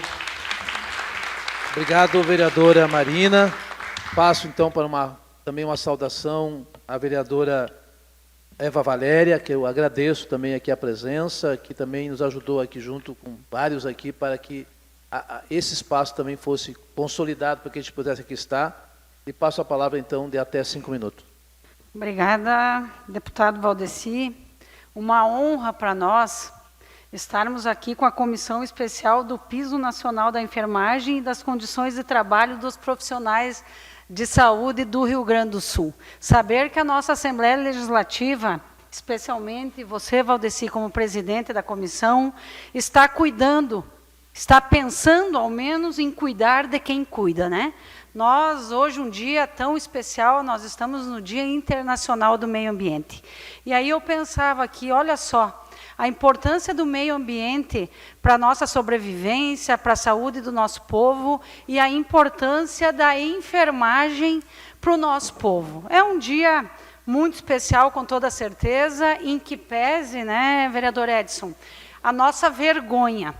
Obrigado, vereadora Marina. Passo, então, para também uma saudação à vereadora Eva Valéria, que eu agradeço também aqui a presença, que também nos ajudou aqui junto com vários aqui para que esse espaço também fosse consolidado para que a gente pudesse aqui estar. E passo a palavra, então, de até 5 minutos. Obrigada, deputado Valdeci. Uma honra para nós estarmos aqui com a Comissão Especial do Piso Nacional da Enfermagem e das Condições de Trabalho dos Profissionais de Saúde do Rio Grande do Sul. Saber que a nossa Assembleia Legislativa, especialmente você, Valdeci, como presidente da comissão, está cuidando, está pensando, ao menos, em cuidar de quem cuida, né? Nós, hoje, um dia tão especial, nós estamos no Dia Internacional do Meio Ambiente. E aí eu pensava aqui, olha só, a importância do meio ambiente para a nossa sobrevivência, para a saúde do nosso povo e a importância da enfermagem para o nosso povo. É um dia muito especial, com toda certeza, em que pese, né, vereador Edson, a nossa vergonha,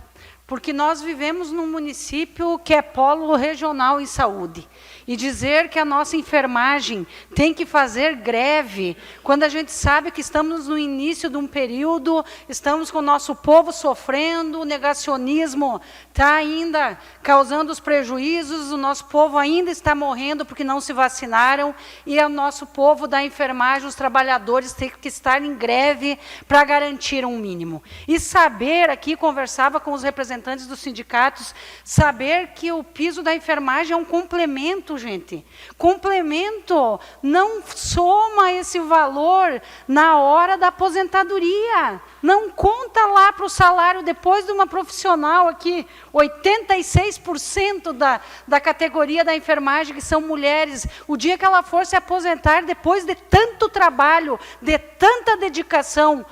porque nós vivemos num município que é polo regional em saúde. E dizer que a nossa enfermagem tem que fazer greve, quando a gente sabe que estamos no início de um período, estamos com o nosso povo sofrendo, o negacionismo está ainda causando os prejuízos, o nosso povo ainda está morrendo porque não se vacinaram, e o nosso povo da enfermagem, os trabalhadores, têm que estar em greve para garantir um mínimo. E saber, aqui conversava com os representantes dos sindicatos, saber que o piso da enfermagem é um complemento, gente. Complemento não soma esse valor na hora da aposentadoria. Não conta lá para o salário depois de uma profissional aqui, 86% da categoria da enfermagem que são mulheres. O dia que ela for se aposentar, depois de tanto trabalho, de tanta dedicação,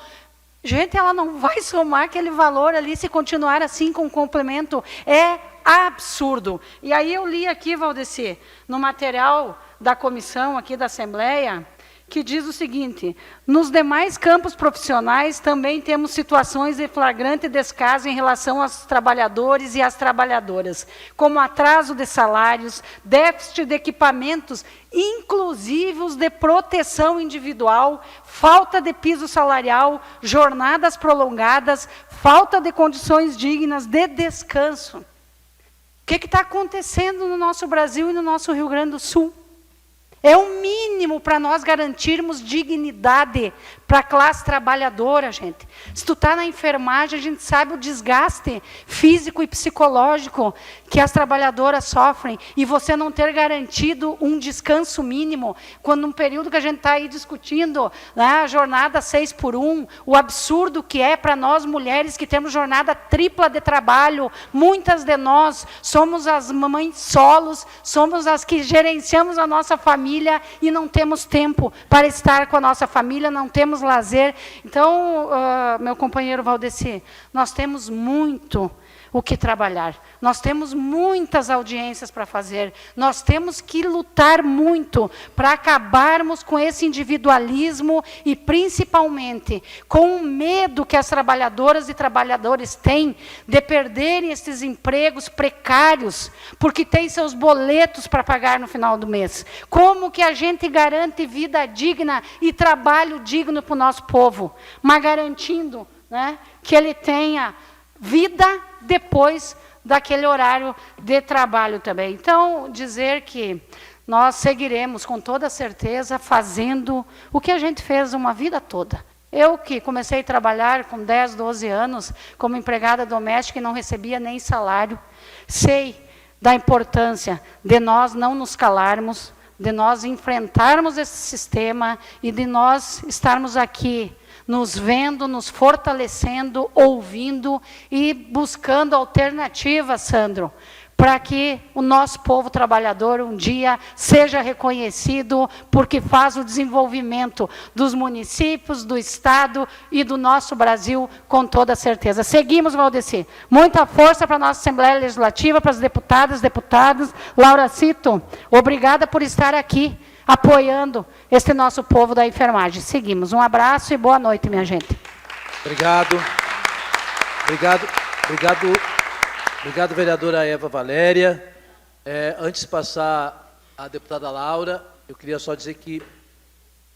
gente, ela não vai somar aquele valor ali se continuar assim com o complemento. É absurdo. E aí eu li aqui, Valdeci, no material da comissão aqui da Assembleia, que diz o seguinte: nos demais campos profissionais também temos situações de flagrante descaso em relação aos trabalhadores e às trabalhadoras, como atraso de salários, déficit de equipamentos, inclusive os de proteção individual, falta de piso salarial, jornadas prolongadas, falta de condições dignas de descanso. O que está acontecendo no nosso Brasil e no nosso Rio Grande do Sul? É o mínimo para nós garantirmos dignidade para a classe trabalhadora, gente. Se tu está na enfermagem, a gente sabe o desgaste físico e psicológico que as trabalhadoras sofrem, e você não ter garantido um descanso mínimo, quando num período que a gente está aí discutindo, né, a jornada 6x1, o absurdo que é para nós mulheres que temos jornada tripla de trabalho, muitas de nós somos as mamães solos, somos as que gerenciamos a nossa família e não temos tempo para estar com a nossa família, não temos lazer. Então, meu companheiro Valdeci, nós temos muito o que trabalhar. Nós temos muitas audiências para fazer, nós temos que lutar muito para acabarmos com esse individualismo e, principalmente, com o medo que as trabalhadoras e trabalhadores têm de perderem esses empregos precários, porque têm seus boletos para pagar no final do mês. Como que a gente garante vida digna e trabalho digno para o nosso povo, mas garantindo, né, que ele tenha vida depois daquele horário de trabalho também. Então, dizer que nós seguiremos com toda certeza fazendo o que a gente fez uma vida toda. Eu que comecei a trabalhar com 10, 12 anos como empregada doméstica e não recebia nem salário, sei da importância de nós não nos calarmos, de nós enfrentarmos esse sistema e de nós estarmos aqui nos vendo, nos fortalecendo, ouvindo e buscando alternativas, Sandro, para que o nosso povo trabalhador um dia seja reconhecido porque faz o desenvolvimento dos municípios, do Estado e do nosso Brasil com toda certeza. Seguimos, Valdeci. Muita força para a nossa Assembleia Legislativa, para as deputadas, deputados. Laura Cito, obrigada por estar aqui apoiando este nosso povo da enfermagem. Seguimos. Um abraço e boa noite, minha gente. Obrigado. Obrigado, vereadora Eva Valéria. Antes de passar à deputada Laura, eu queria só dizer que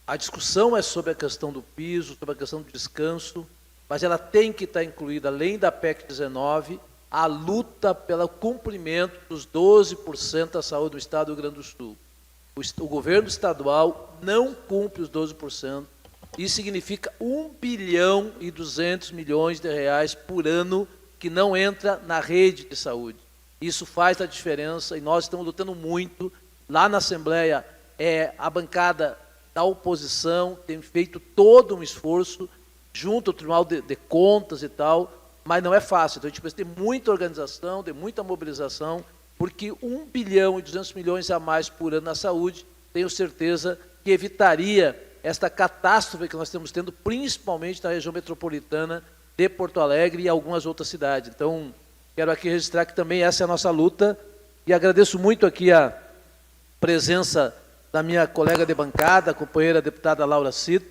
a discussão é sobre a questão do piso, sobre a questão do descanso, mas ela tem que estar incluída, além da PEC 19, a luta pelo cumprimento dos 12% da saúde do Estado do Rio Grande do Sul. O governo estadual não cumpre os 12%. Isso significa 1 bilhão e 200 milhões de reais por ano que não entra na rede de saúde. Isso faz a diferença e nós estamos lutando muito. Lá na Assembleia, a bancada da oposição tem feito todo um esforço junto ao Tribunal de Contas e tal, mas não é fácil. Então a gente precisa ter muita organização, ter muita mobilização, porque 1 bilhão e 200 milhões a mais por ano na saúde, tenho certeza que evitaria esta catástrofe que nós estamos tendo, principalmente na região metropolitana de Porto Alegre e algumas outras cidades. Então, quero aqui registrar que também essa é a nossa luta e agradeço muito aqui a presença da minha colega de bancada, a companheira deputada Laura Cito,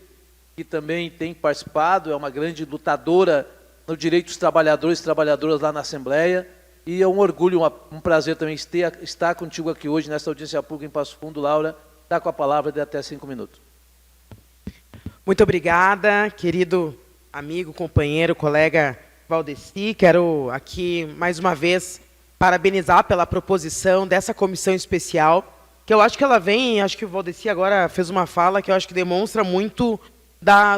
que também tem participado, é uma grande lutadora no direito dos trabalhadores e trabalhadoras lá na Assembleia. E é um orgulho, um prazer também estar contigo aqui hoje, nesta audiência pública em Passo Fundo. Laura, está com a palavra de até 5 minutos. Muito obrigada, querido amigo, companheiro, colega Valdeci. Quero aqui, mais uma vez, parabenizar pela proposição dessa comissão especial, que eu acho que ela vem, acho que o Valdeci agora fez uma fala que eu acho que demonstra muito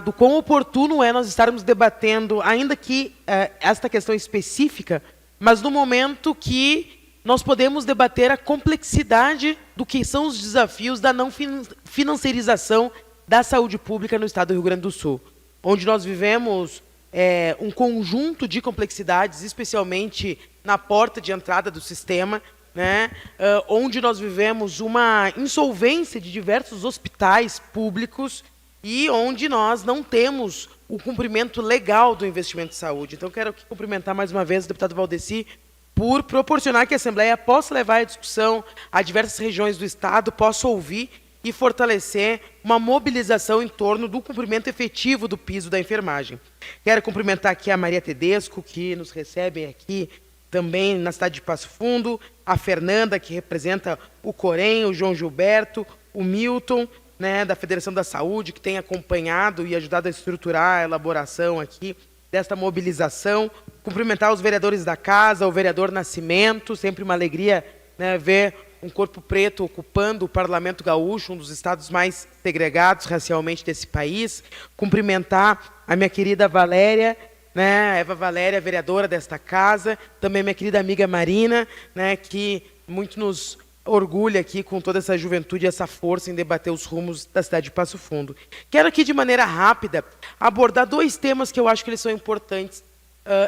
do quão oportuno é nós estarmos debatendo, ainda que esta questão específica, mas no momento que nós podemos debater a complexidade do que são os desafios da não financiarização da saúde pública no Estado do Rio Grande do Sul, onde nós vivemos um conjunto de complexidades, especialmente na porta de entrada do sistema, né, onde nós vivemos uma insolvência de diversos hospitais públicos e onde nós não temos o cumprimento legal do investimento em saúde. Então, quero aqui cumprimentar mais uma vez o deputado Valdeci por proporcionar que a Assembleia possa levar a discussão a diversas regiões do Estado, possa ouvir e fortalecer uma mobilização em torno do cumprimento efetivo do piso da enfermagem. Quero cumprimentar aqui a Maria Tedesco, que nos recebe aqui também na cidade de Passo Fundo, a Fernanda, que representa o Corém, o João Gilberto, o Milton, né, da Federação da Saúde, que tem acompanhado e ajudado a estruturar a elaboração aqui desta mobilização. Cumprimentar os vereadores da casa, o vereador Nascimento, sempre uma alegria, né, ver um corpo preto ocupando o Parlamento Gaúcho, um dos estados mais segregados racialmente desse país. Cumprimentar a minha querida Valéria, né, Eva Valéria, vereadora desta casa, também minha querida amiga Marina, né, que muito nos orgulha aqui com toda essa juventude e essa força em debater os rumos da cidade de Passo Fundo. Quero aqui, de maneira rápida, abordar 2 temas que eu acho que eles são importantes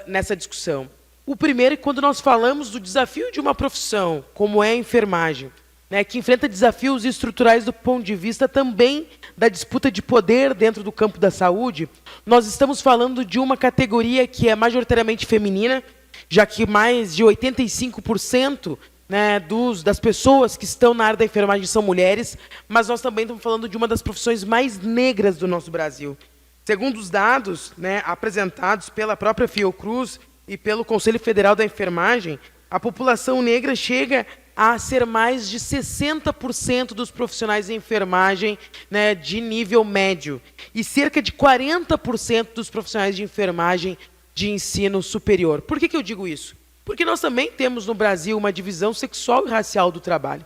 nessa discussão. O primeiro é quando nós falamos do desafio de uma profissão, como é a enfermagem, né, que enfrenta desafios estruturais do ponto de vista também da disputa de poder dentro do campo da saúde, nós estamos falando de uma categoria que é majoritariamente feminina, já que mais de 85%, né, das pessoas que estão na área da enfermagem são mulheres, mas nós também estamos falando de uma das profissões mais negras do nosso Brasil. Segundo os dados, né, apresentados pela própria Fiocruz e pelo Conselho Federal da Enfermagem, a população negra chega a ser mais de 60% dos profissionais de enfermagem, né, de nível médio, e cerca de 40% dos profissionais de enfermagem de ensino superior. Por que eu digo isso? Porque nós também temos no Brasil uma divisão sexual e racial do trabalho.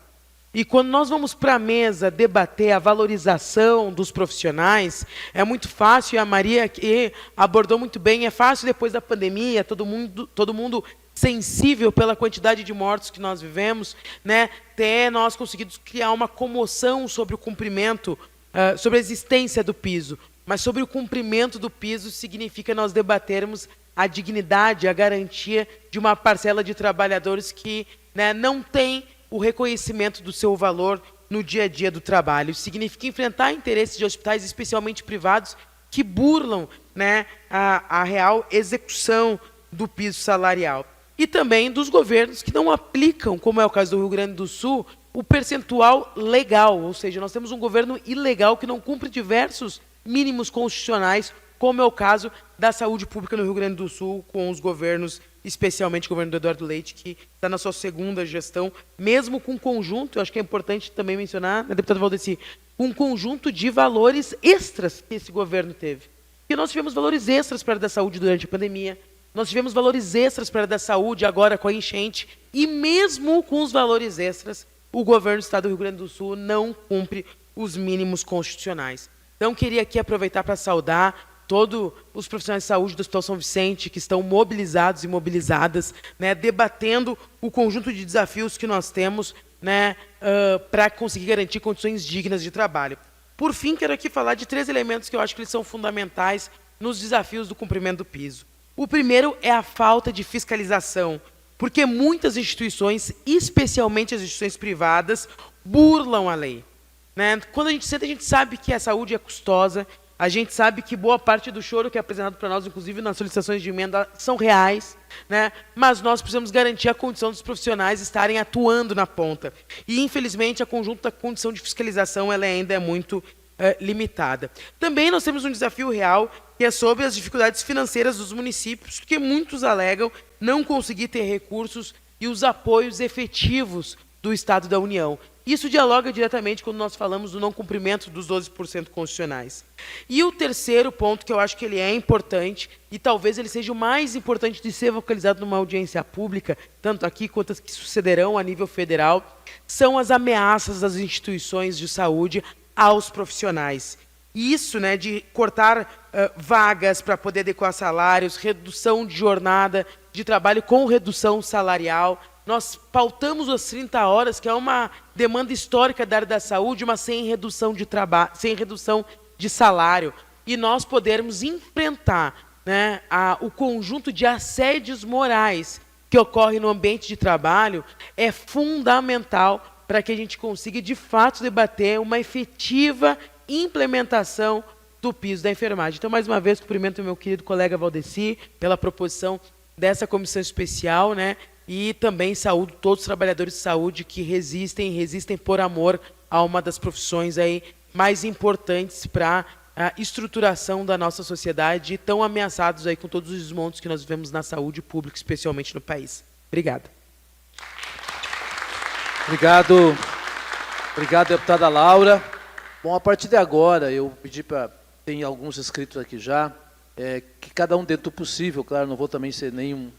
E quando nós vamos para a mesa debater a valorização dos profissionais, é muito fácil, e a Maria que abordou muito bem, é fácil depois da pandemia, todo mundo sensível pela quantidade de mortos que nós vivemos, né, até nós conseguimos criar uma comoção sobre o cumprimento, sobre a existência do piso. Mas sobre o cumprimento do piso significa nós debatermos a dignidade, a garantia de uma parcela de trabalhadores que, né, não tem o reconhecimento do seu valor no dia a dia do trabalho. Isso significa enfrentar interesses de hospitais, especialmente privados, que burlam, né, a real execução do piso salarial. E também dos governos que não aplicam, como é o caso do Rio Grande do Sul, o percentual legal, ou seja, nós temos um governo ilegal que não cumpre diversos mínimos constitucionais, como é o caso da saúde pública no Rio Grande do Sul, com os governos, especialmente o governo do Eduardo Leite, que está na sua segunda gestão, mesmo com um conjunto, eu acho que é importante também mencionar, né, deputado Valdeci, um conjunto de valores extras que esse governo teve. E nós tivemos valores extras para a área da saúde durante a pandemia, nós tivemos valores extras para a área da saúde agora com a enchente, e mesmo com os valores extras, o governo do Estado do Rio Grande do Sul não cumpre os mínimos constitucionais. Então, queria aqui aproveitar para saudar todos os profissionais de saúde do Hospital São Vicente que estão mobilizados e mobilizadas, né, debatendo o conjunto de desafios que nós temos, né, para conseguir garantir condições dignas de trabalho. Por fim, quero aqui falar de 3 elementos que eu acho que eles são fundamentais nos desafios do cumprimento do piso. O primeiro é a falta de fiscalização, porque muitas instituições, especialmente as instituições privadas, burlam a lei. Né? Quando a gente senta, a gente sabe que a saúde é custosa, a gente sabe que boa parte do choro que é apresentado para nós, inclusive nas solicitações de emenda, são reais, né? Mas nós precisamos garantir a condição dos profissionais estarem atuando na ponta. E, infelizmente, a conjunta condição de fiscalização ela ainda é muito limitada. Também nós temos um desafio real, que é sobre as dificuldades financeiras dos municípios, porque muitos alegam não conseguir ter recursos e os apoios efetivos do Estado da União. Isso dialoga diretamente quando nós falamos do não cumprimento dos 12% constitucionais. E o terceiro ponto, que eu acho que ele é importante, e talvez ele seja o mais importante de ser vocalizado numa audiência pública, tanto aqui quanto as que sucederão a nível federal, são as ameaças das instituições de saúde aos profissionais. Isso, né, de cortar vagas para poder adequar salários, redução de jornada de trabalho com redução salarial. Nós pautamos as 30 horas, que é uma demanda histórica da área da saúde, mas sem redução de trabalho, sem redução de salário. E nós podermos enfrentar, né, o conjunto de assédios morais que ocorre no ambiente de trabalho é fundamental para que a gente consiga, de fato, debater uma efetiva implementação do piso da enfermagem. Então, mais uma vez, cumprimento o meu querido colega Valdeci pela proposição dessa comissão especial, né? E também saúdo todos os trabalhadores de saúde que resistem por amor a uma das profissões aí mais importantes para a estruturação da nossa sociedade, tão ameaçados aí com todos os desmontes que nós vivemos na saúde pública, especialmente no país. Obrigado. Obrigado, deputada Laura. Bom, a partir de agora, eu pedi para... Tem alguns inscritos aqui já, que cada um dentro do possível, claro, não vou também ser nenhum,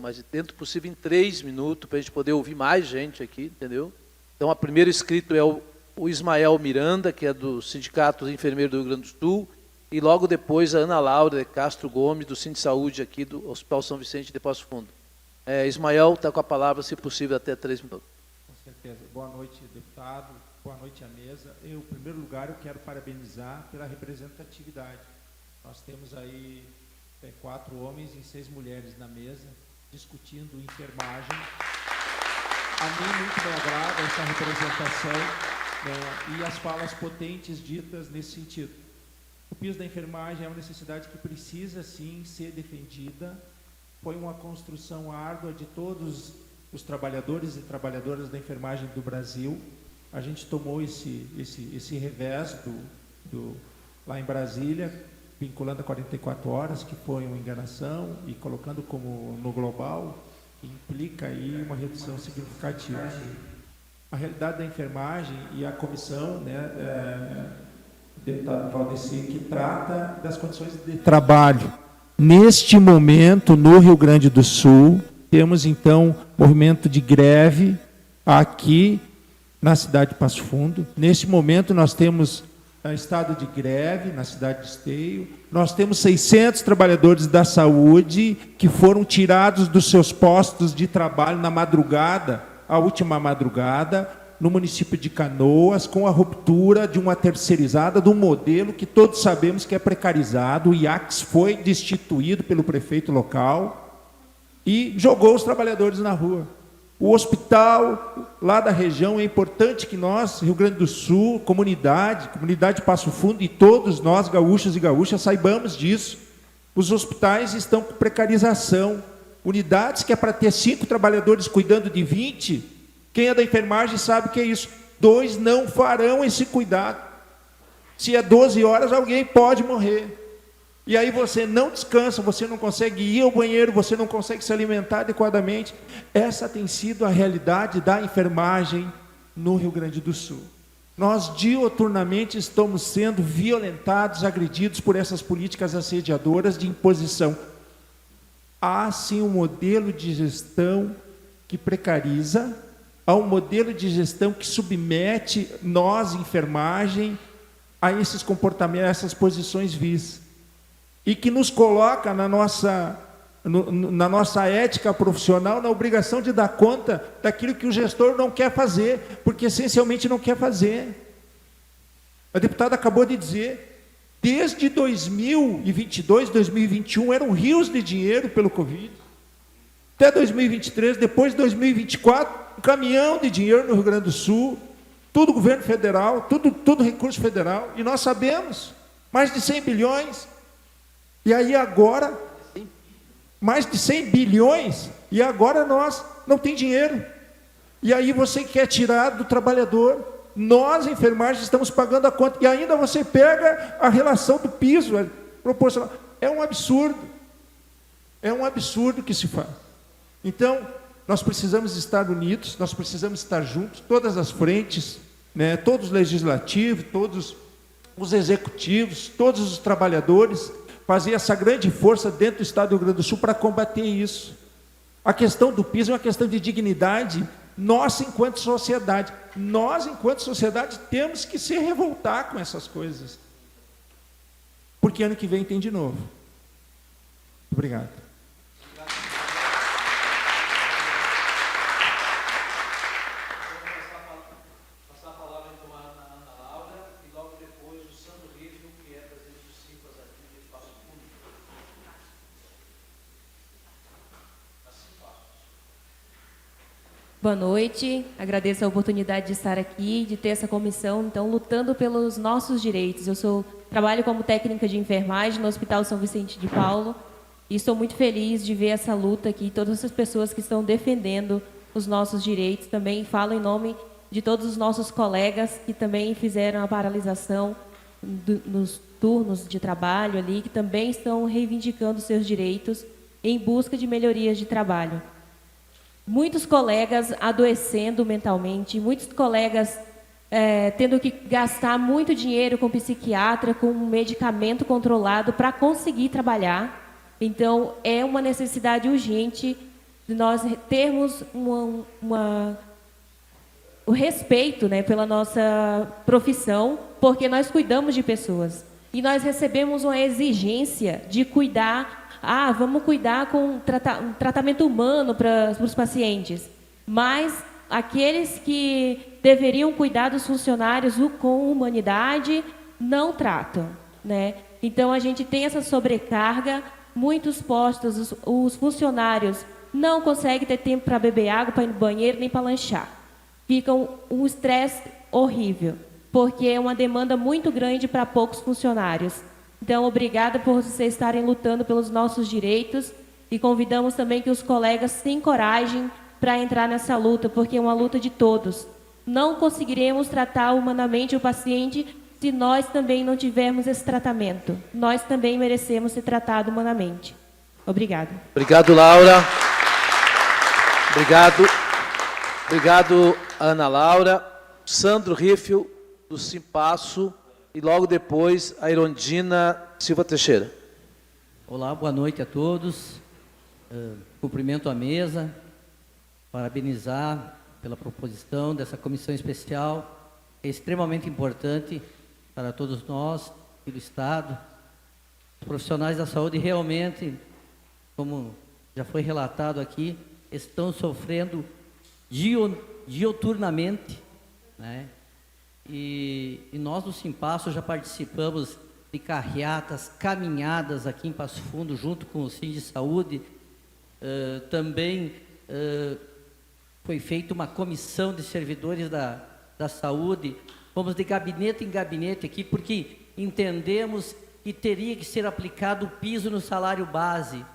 mas dentro do possível em 3 minutos, para a gente poder ouvir mais gente aqui, entendeu? Então, o primeiro inscrito é o Ismael Miranda, que é do Sindicato dos Enfermeiros do Rio Grande do Sul, e logo depois a Ana Laura de Castro Gomes, do Sindicato de Saúde aqui do Hospital São Vicente de Passo Fundo. Ismael está com a palavra, se possível, até 3 minutos. Com certeza. Boa noite, deputado. Boa noite à mesa. Em primeiro lugar, eu quero parabenizar pela representatividade. Nós temos aí 4 homens e 6 mulheres na mesa, discutindo enfermagem. A mim muito me agrada essa representação, né, e as falas potentes ditas nesse sentido. O piso da enfermagem é uma necessidade que precisa, sim, ser defendida, foi uma construção árdua de todos os trabalhadores e trabalhadoras da enfermagem do Brasil. A gente tomou esse revés lá em Brasília, vinculando a 44 horas, que foi uma enganação, e colocando como no global, que implica aí uma redução significativa. A realidade da enfermagem e a comissão, né, deputado Valdeci, que trata das condições de trabalho. Neste momento, no Rio Grande do Sul, temos então movimento de greve aqui na cidade de Passo Fundo. Neste momento, nós temos estado de greve na cidade de Esteio. Nós temos 600 trabalhadores da saúde que foram tirados dos seus postos de trabalho na madrugada, a última madrugada, no município de Canoas, com a ruptura de uma terceirizada, de um modelo que todos sabemos que é precarizado. O IACS foi destituído pelo prefeito local e jogou os trabalhadores na rua. O hospital lá da região, é importante que nós, Rio Grande do Sul, comunidade de Passo Fundo, e todos nós, gaúchos e gaúchas, saibamos disso. Os hospitais estão com precarização. Unidades que é para ter 5 trabalhadores cuidando de 20, quem é da enfermagem sabe que é isso. 2 não farão esse cuidado. Se é 12 horas, alguém pode morrer. E aí você não descansa, você não consegue ir ao banheiro, você não consegue se alimentar adequadamente. Essa tem sido a realidade da enfermagem no Rio Grande do Sul. Nós diuturnamente estamos sendo violentados, agredidos por essas políticas assediadoras de imposição. Há sim um modelo de gestão que precariza, há um modelo de gestão que submete nós, enfermagem, a esses comportamentos, a essas posições vis. E que nos coloca na nossa ética profissional, na obrigação de dar conta daquilo que o gestor não quer fazer, porque essencialmente não quer fazer. A deputada acabou de dizer, desde 2022, 2021, eram rios de dinheiro pelo Covid. Até 2023, depois de 2024, um caminhão de dinheiro no Rio Grande do Sul, tudo governo federal, tudo recurso federal, e nós sabemos, mais de 100 bilhões. E aí agora, mais de 100 bilhões, e agora nós não tem dinheiro. E aí você quer tirar do trabalhador. Nós, enfermagem, estamos pagando a conta. E ainda você pega a relação do piso proporcional. É um absurdo. É um absurdo que se faz. Então, nós precisamos estar unidos, nós precisamos estar juntos, todas as frentes, né, todos os legislativos, todos os executivos, todos os trabalhadores, fazer essa grande força dentro do Estado do Rio Grande do Sul para combater isso. A questão do piso é uma questão de dignidade nossa enquanto sociedade. Nós, enquanto sociedade, temos que se revoltar com essas coisas. Porque ano que vem tem de novo. Obrigado. Boa noite, agradeço a oportunidade de estar aqui, de ter essa comissão, então, lutando pelos nossos direitos. Eu trabalho como técnica de enfermagem no Hospital São Vicente de Paulo e estou muito feliz de ver essa luta aqui, todas essas pessoas que estão defendendo os nossos direitos. Também falo em nome de todos os nossos colegas que também fizeram a paralisação nos turnos de trabalho ali, que também estão reivindicando seus direitos em busca de melhorias de trabalho. Muitos colegas adoecendo mentalmente, muitos colegas tendo que gastar muito dinheiro com psiquiatra, com um medicamento controlado para conseguir trabalhar. Então, é uma necessidade urgente de nós termos o respeito, né, pela nossa profissão, porque nós cuidamos de pessoas. E nós recebemos uma exigência de cuidar. Vamos cuidar com um tratamento humano para os pacientes. Mas aqueles que deveriam cuidar dos funcionários com humanidade não tratam, né? Então, a gente tem essa sobrecarga, muitos postos, os funcionários não conseguem ter tempo para beber água, para ir no banheiro, nem para lanchar. Ficam um estresse horrível, porque é uma demanda muito grande para poucos funcionários. Então, obrigada por vocês estarem lutando pelos nossos direitos e convidamos também que os colegas se encorajem para entrar nessa luta, porque é uma luta de todos. Não conseguiremos tratar humanamente o paciente se nós também não tivermos esse tratamento. Nós também merecemos ser tratados humanamente. Obrigada. Obrigado, Laura. Obrigado, Ana Laura. Sandro Riffel, do Simpasso, e logo depois a Irondina Silva Teixeira. Olá, boa noite a todos. Cumprimento a mesa, parabenizar pela proposição dessa comissão especial, é extremamente importante para todos nós e do Estado. Os profissionais da saúde realmente, como já foi relatado aqui, estão sofrendo diuturnamente, né? E nós do Simpasso já participamos de carreatas, caminhadas aqui em Passo Fundo, junto com o Sind de Saúde. Também foi feita uma comissão de servidores da saúde. Fomos de gabinete em gabinete aqui, porque entendemos que teria que ser aplicado o piso no salário base.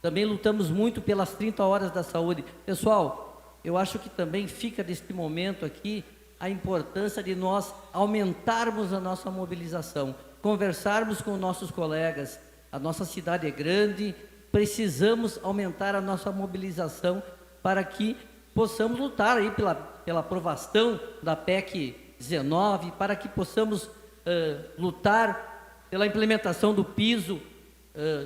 Também lutamos muito pelas 30 horas da saúde. Pessoal, eu acho que também fica neste momento aqui a importância de nós aumentarmos a nossa mobilização, conversarmos com nossos colegas. A nossa cidade é grande, precisamos aumentar a nossa mobilização para que possamos lutar aí pela aprovação da PEC 19, para que possamos lutar pela implementação do piso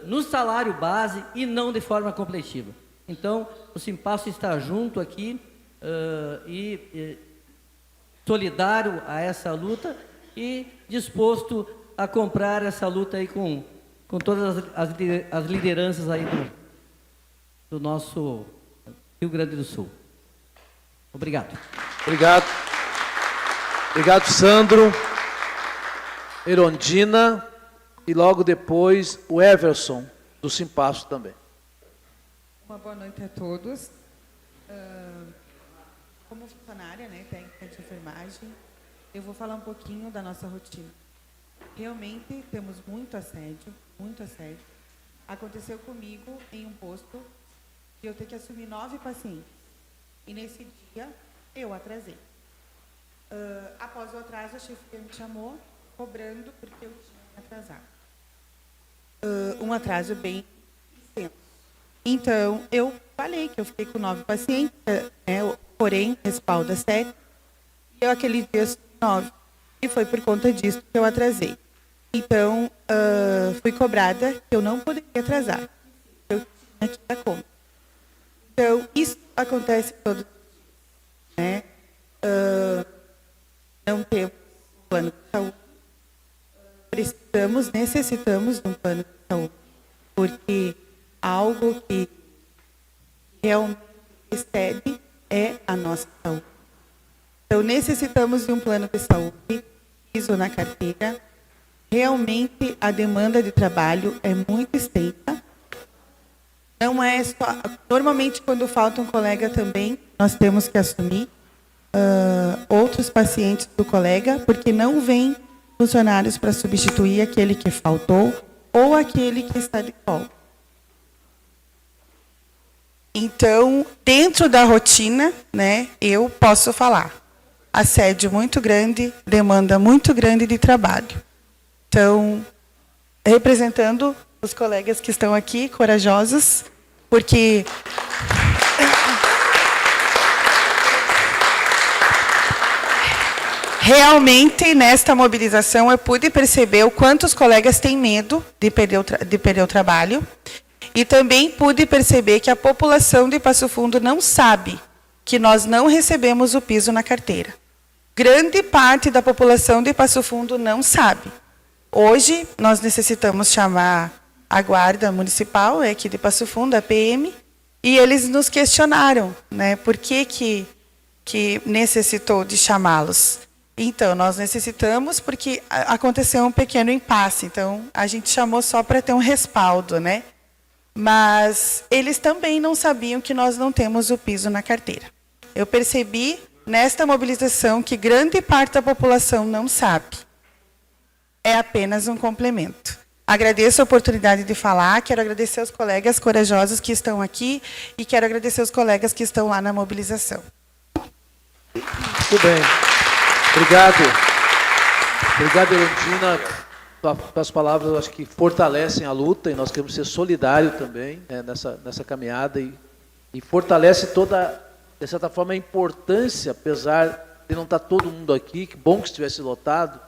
no salário base e não de forma completiva. Então, o Simpasso está junto aqui e solidário a essa luta e disposto a comprar essa luta aí com todas as lideranças aí do nosso Rio Grande do Sul. Obrigado. Obrigado, Sandro. Irondina e logo depois o Everson, do Simpasso também. Uma boa noite a todos. Como funcionária, né, técnica de enfermagem, eu vou falar um pouquinho da nossa rotina. Realmente temos muito assédio, muito assédio. Aconteceu comigo em um posto que eu tenho que assumir 9 pacientes. E nesse dia eu atrasei. Após o atraso, a chefia me chamou, cobrando porque eu tinha atrasado. Um atraso bem extenso. Então, eu falei que eu fiquei com 9 pacientes, porém, respalda 7. E eu, aquele dia, 9. E foi por conta disso que eu atrasei. Então, fui cobrada que eu não poderia atrasar. Eu tinha que dar conta. Então, isso acontece todo dia, né? Não temos um plano de saúde. Necessitamos de um plano de saúde, porque algo que realmente excede é a nossa saúde. Então, necessitamos de um plano de saúde, piso na carteira. Realmente, a demanda de trabalho é muito extensa. Não é só... Normalmente, quando falta um colega também, nós temos que assumir outros pacientes do colega, porque não vem funcionários para substituir aquele que faltou ou aquele que está de folga. Então, dentro da rotina, né, eu posso falar. Assédio muito grande, demanda muito grande de trabalho. Então, representando os colegas que estão aqui, corajosos, porque realmente, nesta mobilização, eu pude perceber o quanto os colegas têm medo de perder o trabalho. E também pude perceber que a população de Passo Fundo não sabe que nós não recebemos o piso na carteira. Grande parte da população de Passo Fundo não sabe. Hoje, nós necessitamos chamar a Guarda Municipal, aqui de Passo Fundo, a PM, e eles nos questionaram, né, por que necessitou de chamá-los. Então, nós necessitamos porque aconteceu um pequeno impasse, então a gente chamou só para ter um respaldo, né? Mas eles também não sabiam que nós não temos o piso na carteira. Eu percebi nesta mobilização que grande parte da população não sabe. É apenas um complemento. Agradeço a oportunidade de falar, quero agradecer aos colegas corajosos que estão aqui e quero agradecer aos colegas que estão lá na mobilização. Muito bem. Obrigado. Obrigado, Erundina, pelas palavras, eu acho que fortalecem a luta e nós queremos ser solidários também, né, nessa caminhada e fortalece toda, de certa forma, a importância, apesar de não estar todo mundo aqui, que bom que estivesse lotado,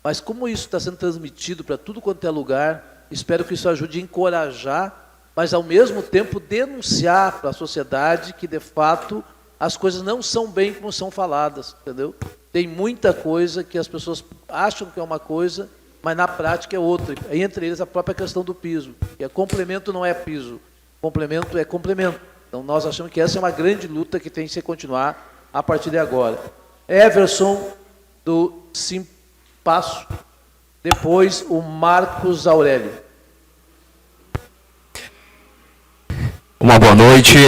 mas como isso está sendo transmitido para tudo quanto é lugar, espero que isso ajude a encorajar, mas ao mesmo tempo denunciar para a sociedade que, de fato, as coisas não são bem como são faladas, entendeu? Tem muita coisa que as pessoas acham que é uma coisa, mas na prática é outra. Entre eles a própria questão do piso, que é complemento não é piso, complemento é complemento. Então nós achamos que essa é uma grande luta que tem que se continuar a partir de agora. Everson, do Simpasso, depois o Marcos Aurélio. Uma boa noite,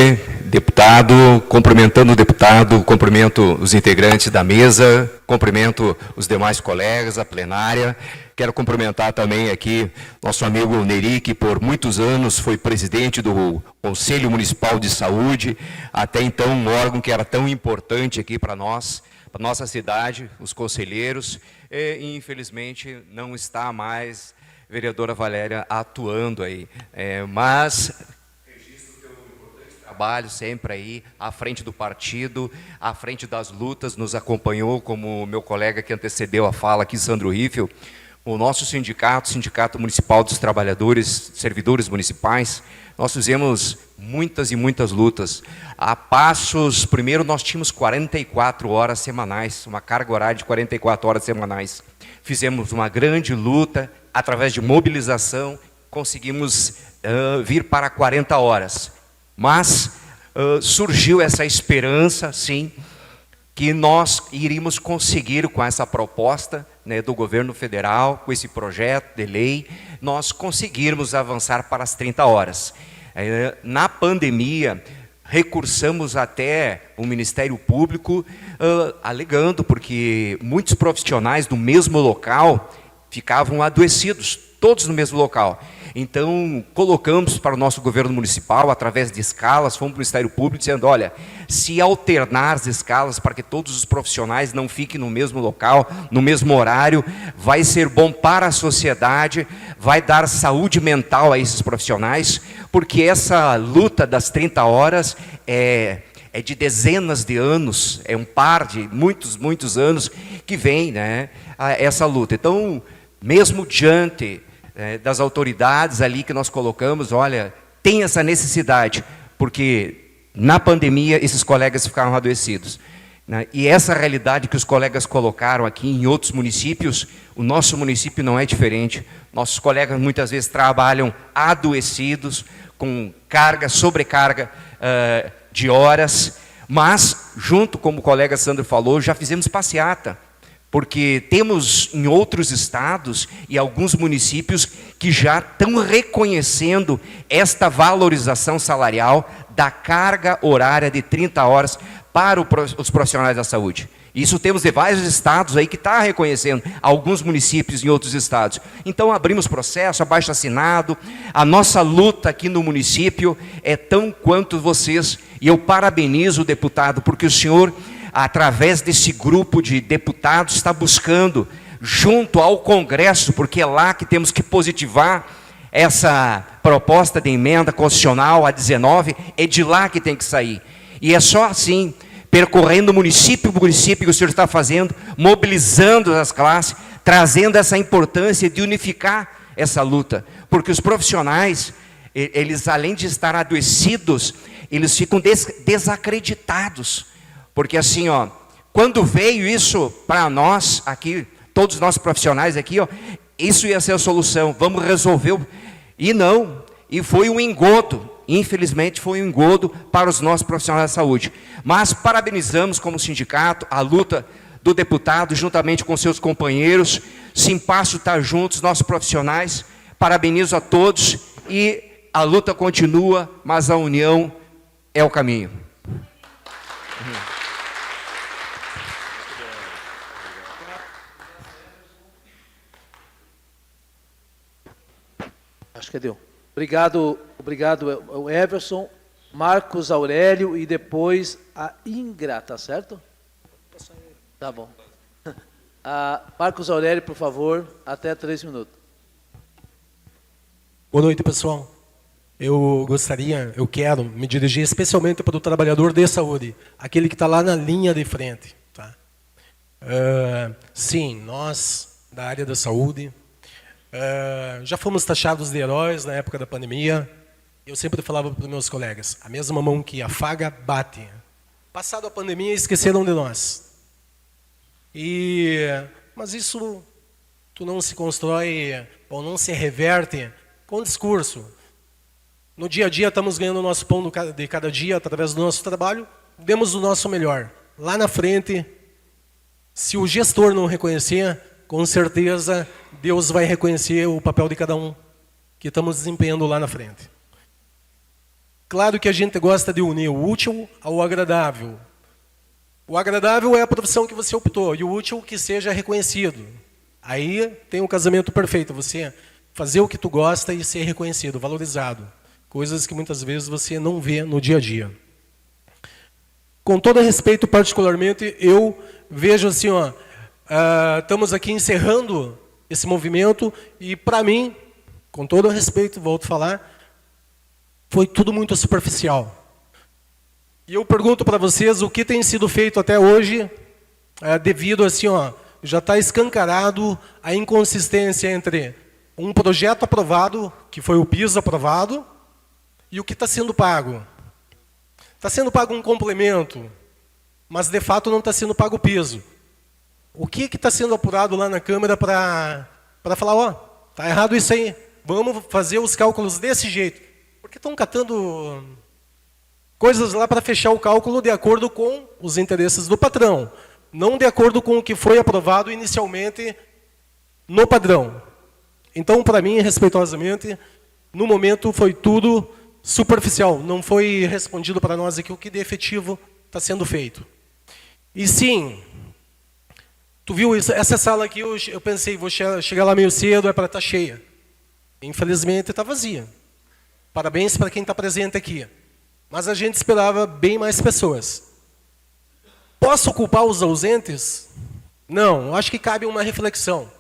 deputado. Cumprimentando o deputado, cumprimento os integrantes da mesa, cumprimento os demais colegas, a plenária. Quero cumprimentar também aqui nosso amigo Neri, que por muitos anos foi presidente do Conselho Municipal de Saúde, até então um órgão que era tão importante aqui para nós, para nossa cidade, os conselheiros, e infelizmente não está mais vereadora Valéria atuando aí, mas trabalho sempre aí, à frente do partido, à frente das lutas, nos acompanhou, como meu colega que antecedeu a fala aqui, Sandro Riffel, o nosso sindicato, Sindicato Municipal dos Trabalhadores, Servidores Municipais, nós fizemos muitas e muitas lutas. A passos, primeiro nós tínhamos 44 horas semanais, uma carga horária de 44 horas semanais. Fizemos uma grande luta, através de mobilização, conseguimos vir para 40 horas. Mas surgiu essa esperança, sim, que nós iríamos conseguir com essa proposta, né, do governo federal, com esse projeto de lei, nós conseguirmos avançar para as 30 horas. Na pandemia, recursamos até o Ministério Público, alegando, porque muitos profissionais do mesmo local ficavam adoecidos, todos no mesmo local. Então, colocamos para o nosso governo municipal, através de escalas, fomos para o Ministério Público, dizendo, olha, se alternar as escalas para que todos os profissionais não fiquem no mesmo local, no mesmo horário, vai ser bom para a sociedade, vai dar saúde mental a esses profissionais, porque essa luta das 30 horas é de dezenas de anos, é um par de muitos anos que vem, né, essa luta. Então, mesmo diante das autoridades ali que nós colocamos, olha, tem essa necessidade, porque na pandemia esses colegas ficaram adoecidos, né? E essa realidade que os colegas colocaram aqui em outros municípios, o nosso município não é diferente. Nossos colegas muitas vezes trabalham adoecidos, com carga, sobrecarga de horas, mas junto, como o colega Sandro falou, já fizemos passeata, porque temos em outros estados e alguns municípios que já estão reconhecendo esta valorização salarial da carga horária de 30 horas para os profissionais da saúde. Isso temos de vários estados aí que está reconhecendo, alguns municípios em outros estados. Então abrimos processo, abaixo-assinado, a nossa luta aqui no município é tão quanto vocês, e eu parabenizo o deputado, porque o senhor, através desse grupo de deputados, está buscando, junto ao Congresso, porque é lá que temos que positivar essa proposta de emenda constitucional, a 19, é de lá que tem que sair. E é só assim, percorrendo município por município, que o senhor está fazendo, mobilizando as classes, trazendo essa importância de unificar essa luta. Porque os profissionais, eles além de estar adoecidos, eles ficam desacreditados. Porque assim, ó, quando veio isso para nós aqui, todos nós profissionais aqui, ó, isso ia ser a solução, vamos resolver. E não, e foi um engodo, infelizmente foi um engodo para os nossos profissionais da saúde. Mas parabenizamos como sindicato a luta do deputado, juntamente com seus companheiros, Simpasso está juntos, nossos profissionais, parabenizo a todos, e a luta continua, mas a união é o caminho. Acho que deu. Obrigado, o Everson, Marcos Aurélio e depois a Ingra, tá certo? Tá bom. Marcos Aurélio, por favor, até 3 minutos. Boa noite, pessoal. Eu quero me dirigir especialmente para o trabalhador de saúde, aquele que está lá na linha de frente. Tá? Sim, nós, da área da saúde, já fomos taxados de heróis na época da pandemia. Eu sempre falava para os meus colegas, a mesma mão que afaga, bate. Passado a pandemia, esqueceram de nós. Mas isso tu não se constrói ou não se reverte com discurso. No dia a dia estamos ganhando o nosso pão de cada dia através do nosso trabalho, demos o nosso melhor. Lá na frente, se o gestor não reconhecer, com certeza Deus vai reconhecer o papel de cada um que estamos desempenhando lá na frente. Claro que a gente gosta de unir o útil ao agradável. O agradável é a profissão que você optou e o útil que seja reconhecido. Aí tem o casamento perfeito, você fazer o que tu gosta e ser reconhecido, valorizado. Coisas que muitas vezes você não vê no dia a dia. Com todo respeito, particularmente, eu vejo assim, estamos aqui encerrando esse movimento e, para mim, com todo respeito, volto a falar, foi tudo muito superficial. E eu pergunto para vocês o que tem sido feito até hoje, devido assim, já está escancarado a inconsistência entre um projeto aprovado, que foi o piso aprovado, e o que está sendo pago. Está sendo pago um complemento, mas de fato não está sendo pago o piso. O que está sendo apurado lá na Câmara para falar, está errado isso aí, vamos fazer os cálculos desse jeito. Porque estão catando coisas lá para fechar o cálculo de acordo com os interesses do patrão, não de acordo com o que foi aprovado inicialmente no padrão. Então, para mim, respeitosamente, no momento foi tudo superficial, não foi respondido para nós aqui o que de efetivo está sendo feito. E sim, tu viu isso? Essa sala aqui, eu pensei, vou chegar lá meio cedo, é para estar cheia. Infelizmente está vazia. Parabéns para quem está presente aqui. Mas a gente esperava bem mais pessoas. Posso culpar os ausentes? Não, acho que cabe uma reflexão.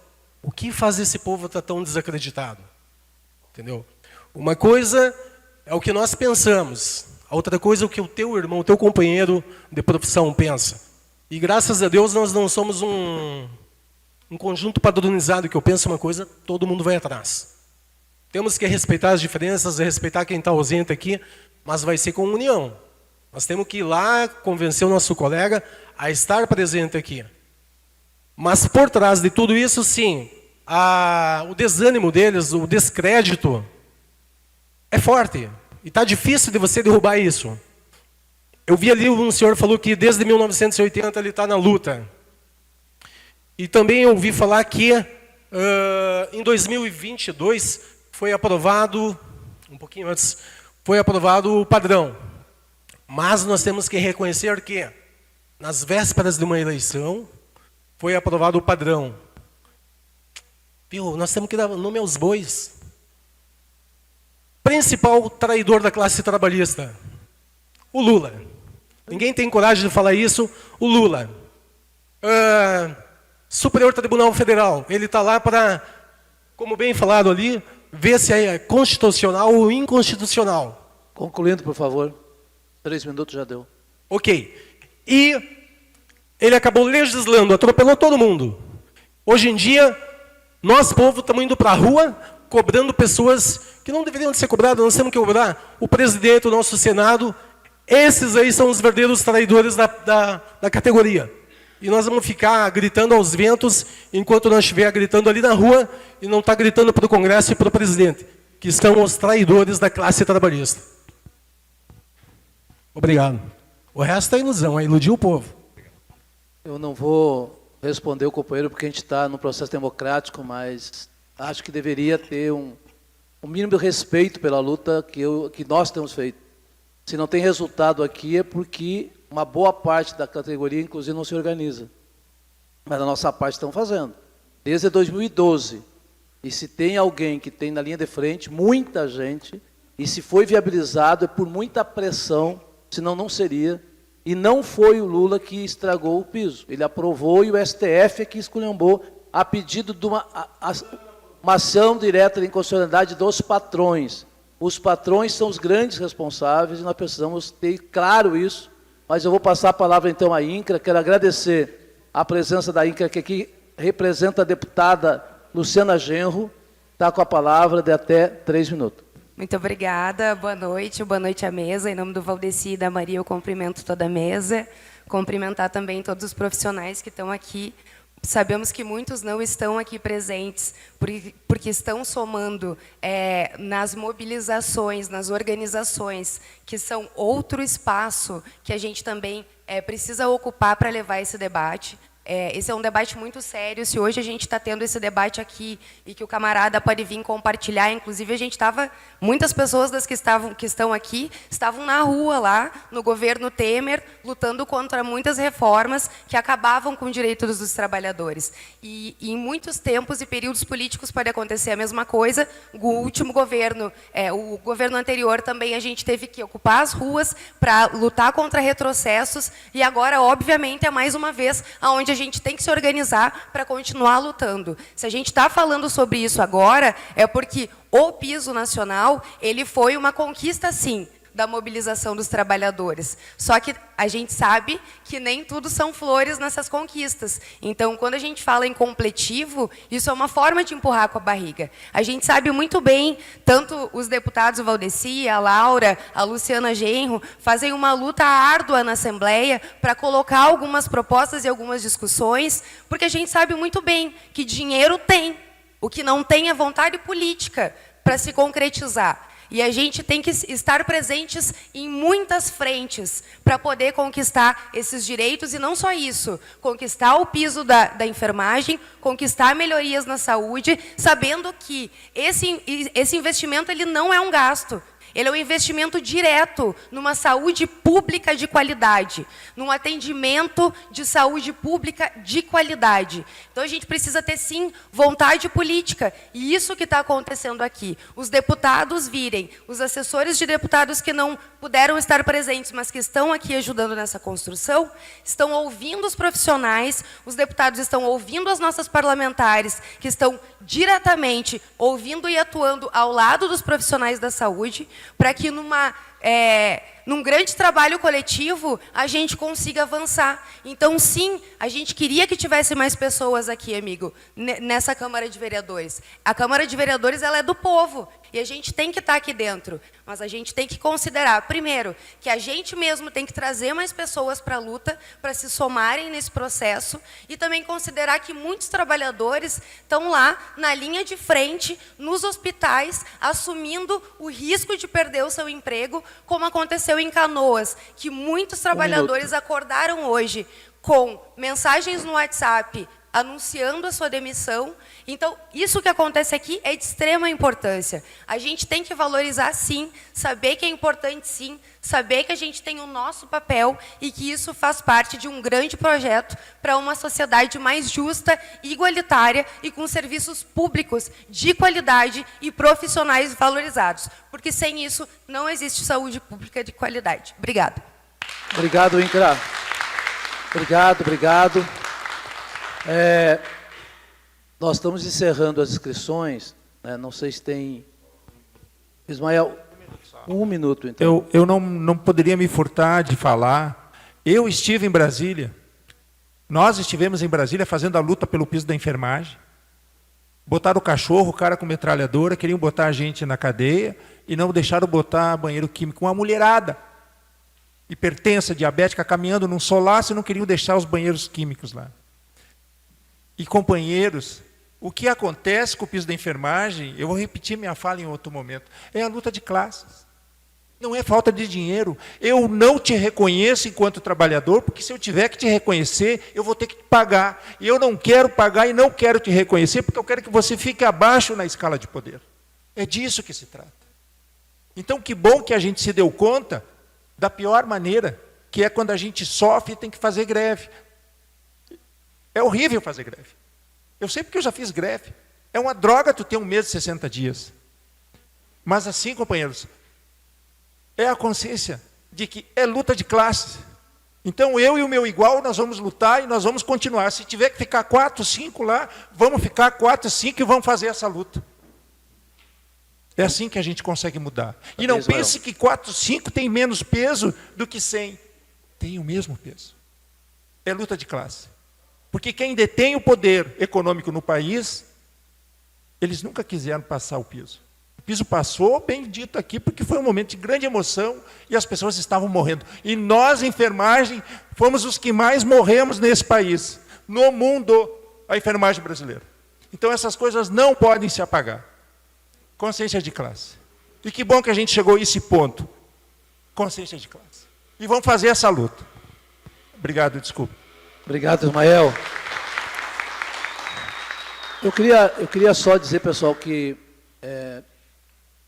O que faz esse povo estar tão desacreditado? Entendeu? Uma coisa é o que nós pensamos. A outra coisa é o que o teu irmão, o teu companheiro de profissão pensa. E graças a Deus nós não somos um conjunto padronizado que eu penso uma coisa, todo mundo vai atrás. Temos que respeitar as diferenças, respeitar quem está ausente aqui, mas vai ser com união. Nós temos que ir lá convencer o nosso colega a estar presente aqui. Mas por trás de tudo isso, sim, o desânimo deles, o descrédito, é forte. E está difícil de você derrubar isso. Eu vi ali, um senhor falou que desde 1980 ele está na luta. E também ouvi falar que em 2022 foi aprovado, um pouquinho antes, foi aprovado o padrão. Mas nós temos que reconhecer que, nas vésperas de uma eleição, foi aprovado o padrão. Viu? Nós temos que dar nome aos bois. Principal traidor da classe trabalhista, o Lula. Ninguém tem coragem de falar isso, o Lula. Superior Tribunal Federal, ele está lá para, como bem falado ali, ver se é constitucional ou inconstitucional. Concluindo, por favor. 3 minutos já deu. Ok. E ele acabou legislando, atropelou todo mundo. Hoje em dia, nós, povo, estamos indo para a rua, cobrando pessoas que não deveriam ser cobradas, nós temos que cobrar o presidente, o nosso Senado. Esses aí são os verdadeiros traidores da categoria. E nós vamos ficar gritando aos ventos, enquanto nós estiver gritando ali na rua, e não está gritando para o Congresso e para o presidente, que são os traidores da classe trabalhista. Obrigado. O resto é ilusão, é iludir o povo. Eu não vou responder o companheiro, porque a gente está no processo democrático, mas acho que deveria ter um mínimo de respeito pela luta que nós temos feito. Se não tem resultado aqui é porque uma boa parte da categoria, inclusive, não se organiza. Mas a nossa parte estamos fazendo. Desde 2012. E se tem alguém que tem na linha de frente, muita gente, e se foi viabilizado é por muita pressão, senão não seria. E não foi o Lula que estragou o piso. Ele aprovou e o STF é que esculhambou a pedido de uma ação direta de inconstitucionalidade dos patrões. Os patrões são os grandes responsáveis e nós precisamos ter claro isso. Mas eu vou passar a palavra então à INCRA. Quero agradecer a presença da INCRA, que aqui representa a deputada Luciana Genro. Está com a palavra de até 3 minutos. Muito obrigada, boa noite à mesa. Em nome do Valdeci e da Maria, eu cumprimento toda a mesa. Cumprimentar também todos os profissionais que estão aqui. Sabemos que muitos não estão aqui presentes, porque estão somando nas mobilizações, nas organizações, que são outro espaço que a gente também precisa ocupar para levar esse debate. Esse é um debate muito sério. Se hoje a gente está tendo esse debate aqui e que o camarada pode vir compartilhar, inclusive a gente estava, muitas pessoas das que estão aqui estavam na rua lá no governo Temer lutando contra muitas reformas que acabavam com o direito dos trabalhadores. E em muitos tempos e períodos políticos pode acontecer a mesma coisa. O último governo, o governo anterior também a gente teve que ocupar as ruas para lutar contra retrocessos e agora, obviamente, é mais uma vez aonde a gente tem que se organizar para continuar lutando. Se a gente está falando sobre isso agora, é porque o piso nacional ele foi uma conquista, sim, da mobilização dos trabalhadores. Só que a gente sabe que nem tudo são flores nessas conquistas. Então, quando a gente fala em completivo, isso é uma forma de empurrar com a barriga. A gente sabe muito bem, tanto os deputados o Valdeci, a Laura, a Luciana Genro, fazem uma luta árdua na Assembleia para colocar algumas propostas e algumas discussões, porque a gente sabe muito bem que dinheiro tem. O que não tem é vontade política para se concretizar. E a gente tem que estar presentes em muitas frentes para poder conquistar esses direitos, e não só isso, conquistar o piso da enfermagem, conquistar melhorias na saúde, sabendo que esse investimento ele não é um gasto. Ele é um investimento direto numa saúde pública de qualidade, num atendimento de saúde pública de qualidade. Então, a gente precisa ter, sim, vontade política. E isso que está acontecendo aqui. Os deputados virem, os assessores de deputados que não puderam estar presentes, mas que estão aqui ajudando nessa construção, estão ouvindo os profissionais, os deputados estão ouvindo as nossas parlamentares, que estão diretamente ouvindo e atuando ao lado dos profissionais da saúde, para que num grande trabalho coletivo a gente consiga avançar. Então, sim, a gente queria que tivesse mais pessoas aqui, amigo, nessa Câmara de Vereadores. A Câmara de Vereadores ela é do povo e a gente tem que estar aqui dentro. Mas a gente tem que considerar, primeiro, que a gente mesmo tem que trazer mais pessoas para a luta, para se somarem nesse processo, e também considerar que muitos trabalhadores estão lá na linha de frente, nos hospitais, assumindo o risco de perder o seu emprego, como aconteceu em Canoas, que muitos trabalhadores acordaram hoje com mensagens no WhatsApp anunciando a sua demissão. Então, isso que acontece aqui é de extrema importância. A gente tem que valorizar, sim, saber que é importante, sim, saber que a gente tem o nosso papel e que isso faz parte de um grande projeto para uma sociedade mais justa, igualitária e com serviços públicos de qualidade e profissionais valorizados. Porque sem isso não existe saúde pública de qualidade. Obrigada. Obrigado, INCRA. Obrigado. Nós estamos encerrando as inscrições, né? Não sei se tem... Ismael, 1 minuto, então. Eu não poderia me furtar de falar. Eu estive em Brasília. Nós estivemos em Brasília fazendo a luta pelo piso da enfermagem. Botaram o cachorro, o cara com metralhadora, queriam botar a gente na cadeia e não deixaram botar banheiro químico. Uma mulherada hipertensa, diabética, caminhando num solaço e não queriam deixar os banheiros químicos lá. E, companheiros, o que acontece com o piso da enfermagem, eu vou repetir minha fala em outro momento, é a luta de classes. Não é falta de dinheiro. Eu não te reconheço enquanto trabalhador, porque se eu tiver que te reconhecer, eu vou ter que te pagar. E eu não quero pagar e não quero te reconhecer, porque eu quero que você fique abaixo na escala de poder. É disso que se trata. Então, que bom que a gente se deu conta da pior maneira, que é quando a gente sofre e tem que fazer greve. É horrível fazer greve. Eu sei porque eu já fiz greve. É uma droga tu ter um mês de 60 dias. Mas assim, companheiros, é a consciência de que é luta de classes. Então eu e o meu igual, nós vamos lutar e nós vamos continuar. Se tiver que ficar 4, 5 lá, vamos ficar 4, 5 e vamos fazer essa luta. É assim que a gente consegue mudar. E não pense que 4, 5 tem menos peso do que 100. Tem o mesmo peso. É luta de classe. Porque quem detém o poder econômico no país, eles nunca quiseram passar o piso. O piso passou, bem dito aqui, porque foi um momento de grande emoção e as pessoas estavam morrendo. E nós, enfermagem, fomos os que mais morremos nesse país, no mundo, a enfermagem brasileira. Então essas coisas não podem se apagar. Consciência de classe. E que bom que a gente chegou a esse ponto. Consciência de classe. E vamos fazer essa luta. Obrigado, desculpa. Obrigado, Ismael. Eu queria só dizer, pessoal, que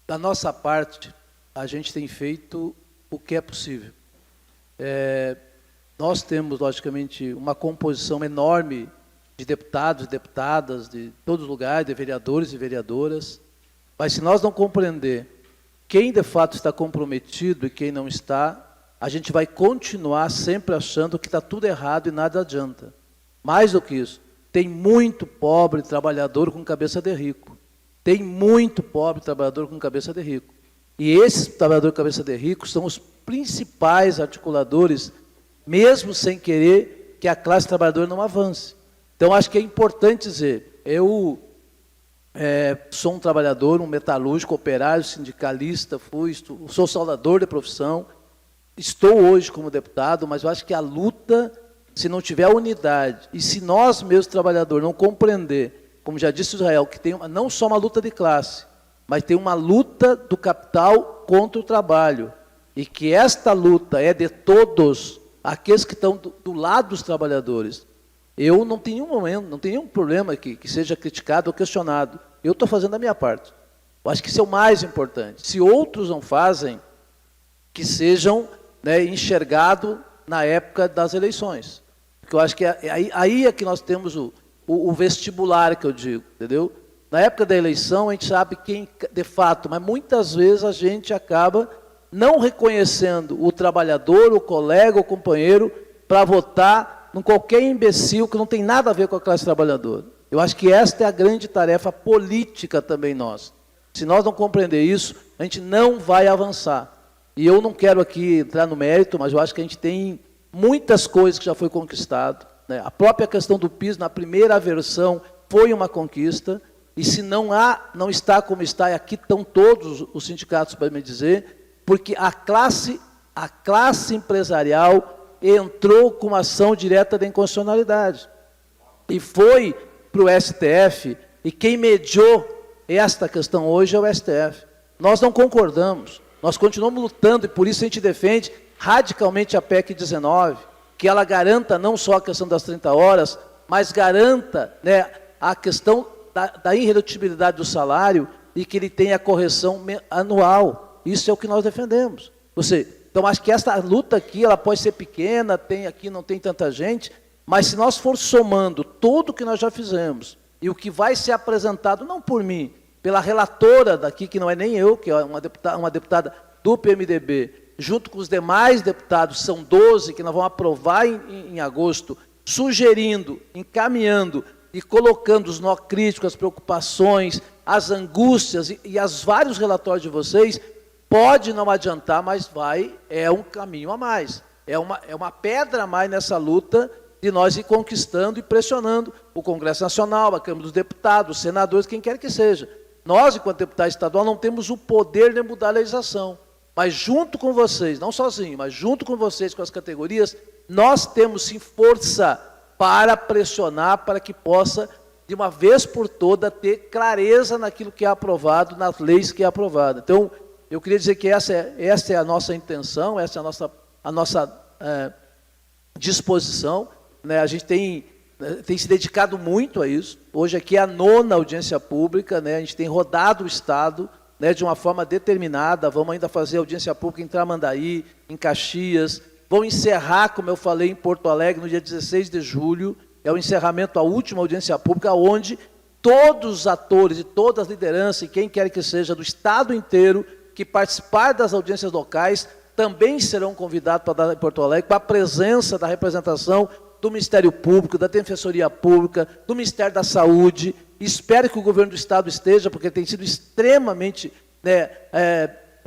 da nossa parte, a gente tem feito o que é possível. Nós temos, logicamente, uma composição enorme de deputados e deputadas de todos os lugares, de vereadores e vereadoras, mas se nós não compreender quem de fato está comprometido e quem não está, a gente vai continuar sempre achando que está tudo errado e nada adianta. Mais do que isso, tem muito pobre trabalhador com cabeça de rico. Tem muito pobre trabalhador com cabeça de rico. E esses trabalhadores com cabeça de rico são os principais articuladores, mesmo sem querer que a classe trabalhadora não avance. Então, acho que é importante dizer, eu sou um trabalhador, um metalúrgico, operário, sindicalista, sou soldador de profissão, estou hoje como deputado, mas eu acho que a luta, se não tiver unidade, e se nós mesmos, trabalhadores, não compreender, como já disse Israel, que tem não só uma luta de classe, mas tem uma luta do capital contra o trabalho, e que esta luta é de todos aqueles que estão do lado dos trabalhadores. Eu não tenho nenhum momento, não tenho nenhum problema que seja criticado ou questionado. Eu estou fazendo a minha parte. Eu acho que isso é o mais importante. Se outros não fazem, que sejam enxergados na época das eleições. Porque eu acho que aí é que nós temos o vestibular, que eu digo, entendeu? Na época da eleição, a gente sabe quem, de fato, mas muitas vezes a gente acaba não reconhecendo o trabalhador, o colega, o companheiro, para votar em qualquer imbecil que não tem nada a ver com a classe trabalhadora. Eu acho que esta é a grande tarefa política também nossa. Se nós não compreender isso, a gente não vai avançar. E eu não quero aqui entrar no mérito, mas eu acho que a gente tem muitas coisas que já foi conquistado. A própria questão do piso, na primeira versão, foi uma conquista. E se não está como está, e aqui estão todos os sindicatos para me dizer, porque a classe empresarial entrou com uma ação direta de inconstitucionalidade. E foi para o STF, e quem mediou esta questão hoje é o STF. Nós não concordamos, nós continuamos lutando, e por isso a gente defende radicalmente a PEC 19, que ela garanta não só a questão das 30 horas, mas garanta a questão da irredutibilidade do salário e que ele tenha a correção anual. Isso é o que nós defendemos. Então, acho que essa luta aqui, ela pode ser pequena, aqui não tem tanta gente, mas se nós for somando tudo o que nós já fizemos e o que vai ser apresentado, não por mim, pela relatora daqui, que não é nem eu, que é uma deputada do PMDB, junto com os demais deputados, são 12, que nós vamos aprovar em agosto, sugerindo, encaminhando e colocando os nó críticos, as preocupações, as angústias e os vários relatórios de vocês. Pode não adiantar, mas é um caminho a mais. É uma pedra a mais nessa luta de nós ir conquistando e pressionando o Congresso Nacional, a Câmara dos Deputados, os senadores, quem quer que seja. Nós, enquanto deputado estadual, não temos o poder de mudar a legislação. Mas junto com vocês, não sozinho, mas junto com vocês, com as categorias, nós temos sim força para pressionar, para que possa, de uma vez por toda, ter clareza naquilo que é aprovado, nas leis que é aprovado. Então, eu queria dizer que essa é a nossa intenção, essa é a nossa disposição. A gente tem se dedicado muito a isso. Hoje aqui é a 9ª audiência pública, a gente tem rodado o Estado de uma forma determinada. Vamos ainda fazer audiência pública em Tramandaí, em Caxias. Vamos encerrar, como eu falei, em Porto Alegre, no dia 16 de julho. É o encerramento, a última audiência pública, onde todos os atores e todas as lideranças, e quem quer que seja, do Estado inteiro, que participar das audiências locais, também serão convidados para dar em Porto Alegre, para a presença da representação do Ministério Público, da Defensoria Pública, do Ministério da Saúde. Espero que o governo do Estado esteja, porque tem sido extremamente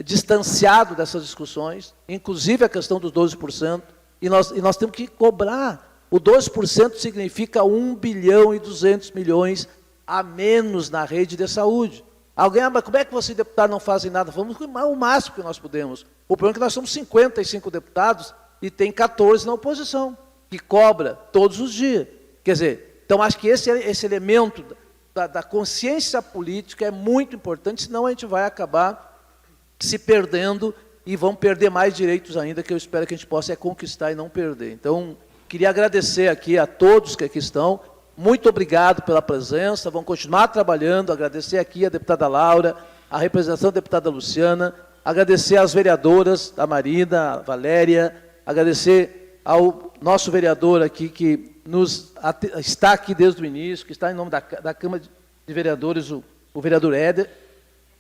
distanciado dessas discussões, inclusive a questão dos 12%, e nós temos que cobrar. O 12% significa 1 bilhão e 200 milhões a menos na rede de saúde. Alguém, mas como é que vocês, deputados, não fazem nada? Vamos o máximo que nós podemos. O problema é que nós somos 55 deputados e tem 14 na oposição, que cobra todos os dias. Quer dizer, então acho que esse elemento da consciência política é muito importante, senão a gente vai acabar se perdendo e vão perder mais direitos ainda, que eu espero que a gente possa conquistar e não perder. Então, queria agradecer aqui a todos que aqui estão. Muito obrigado pela presença, vamos continuar trabalhando, agradecer aqui a deputada Laura, a representação da deputada Luciana, agradecer às vereadoras, a Marina, a Valéria, agradecer ao nosso vereador aqui, que está aqui desde o início, que está em nome da Câmara de Vereadores, o vereador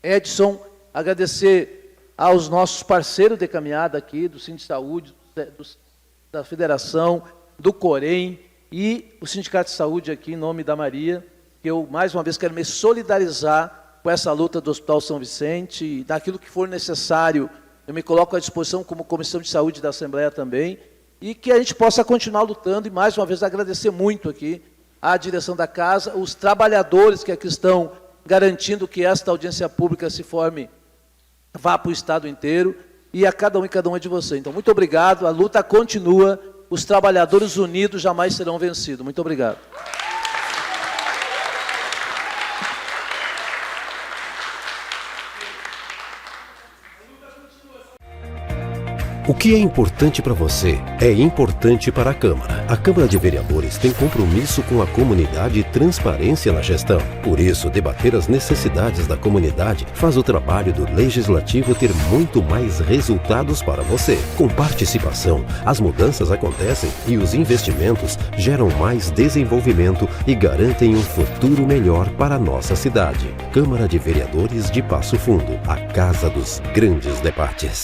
Edson, agradecer aos nossos parceiros de caminhada aqui, do Sindicato de Saúde, da Federação, do Corém, e o Sindicato de Saúde aqui, em nome da Maria, que eu, mais uma vez, quero me solidarizar com essa luta do Hospital São Vicente, e daquilo que for necessário, eu me coloco à disposição como Comissão de Saúde da Assembleia também, e que a gente possa continuar lutando, e mais uma vez agradecer muito aqui à direção da Casa, os trabalhadores que aqui estão garantindo que esta audiência pública se forme, vá para o Estado inteiro, e a cada um e cada uma de vocês. Então, muito obrigado, a luta continua, os trabalhadores unidos jamais serão vencidos. Muito obrigado. O que é importante para você é importante para a Câmara. A Câmara de Vereadores tem compromisso com a comunidade e transparência na gestão. Por isso, debater as necessidades da comunidade faz o trabalho do Legislativo ter muito mais resultados para você. Com participação, as mudanças acontecem e os investimentos geram mais desenvolvimento e garantem um futuro melhor para a nossa cidade. Câmara de Vereadores de Passo Fundo, a casa dos grandes debates.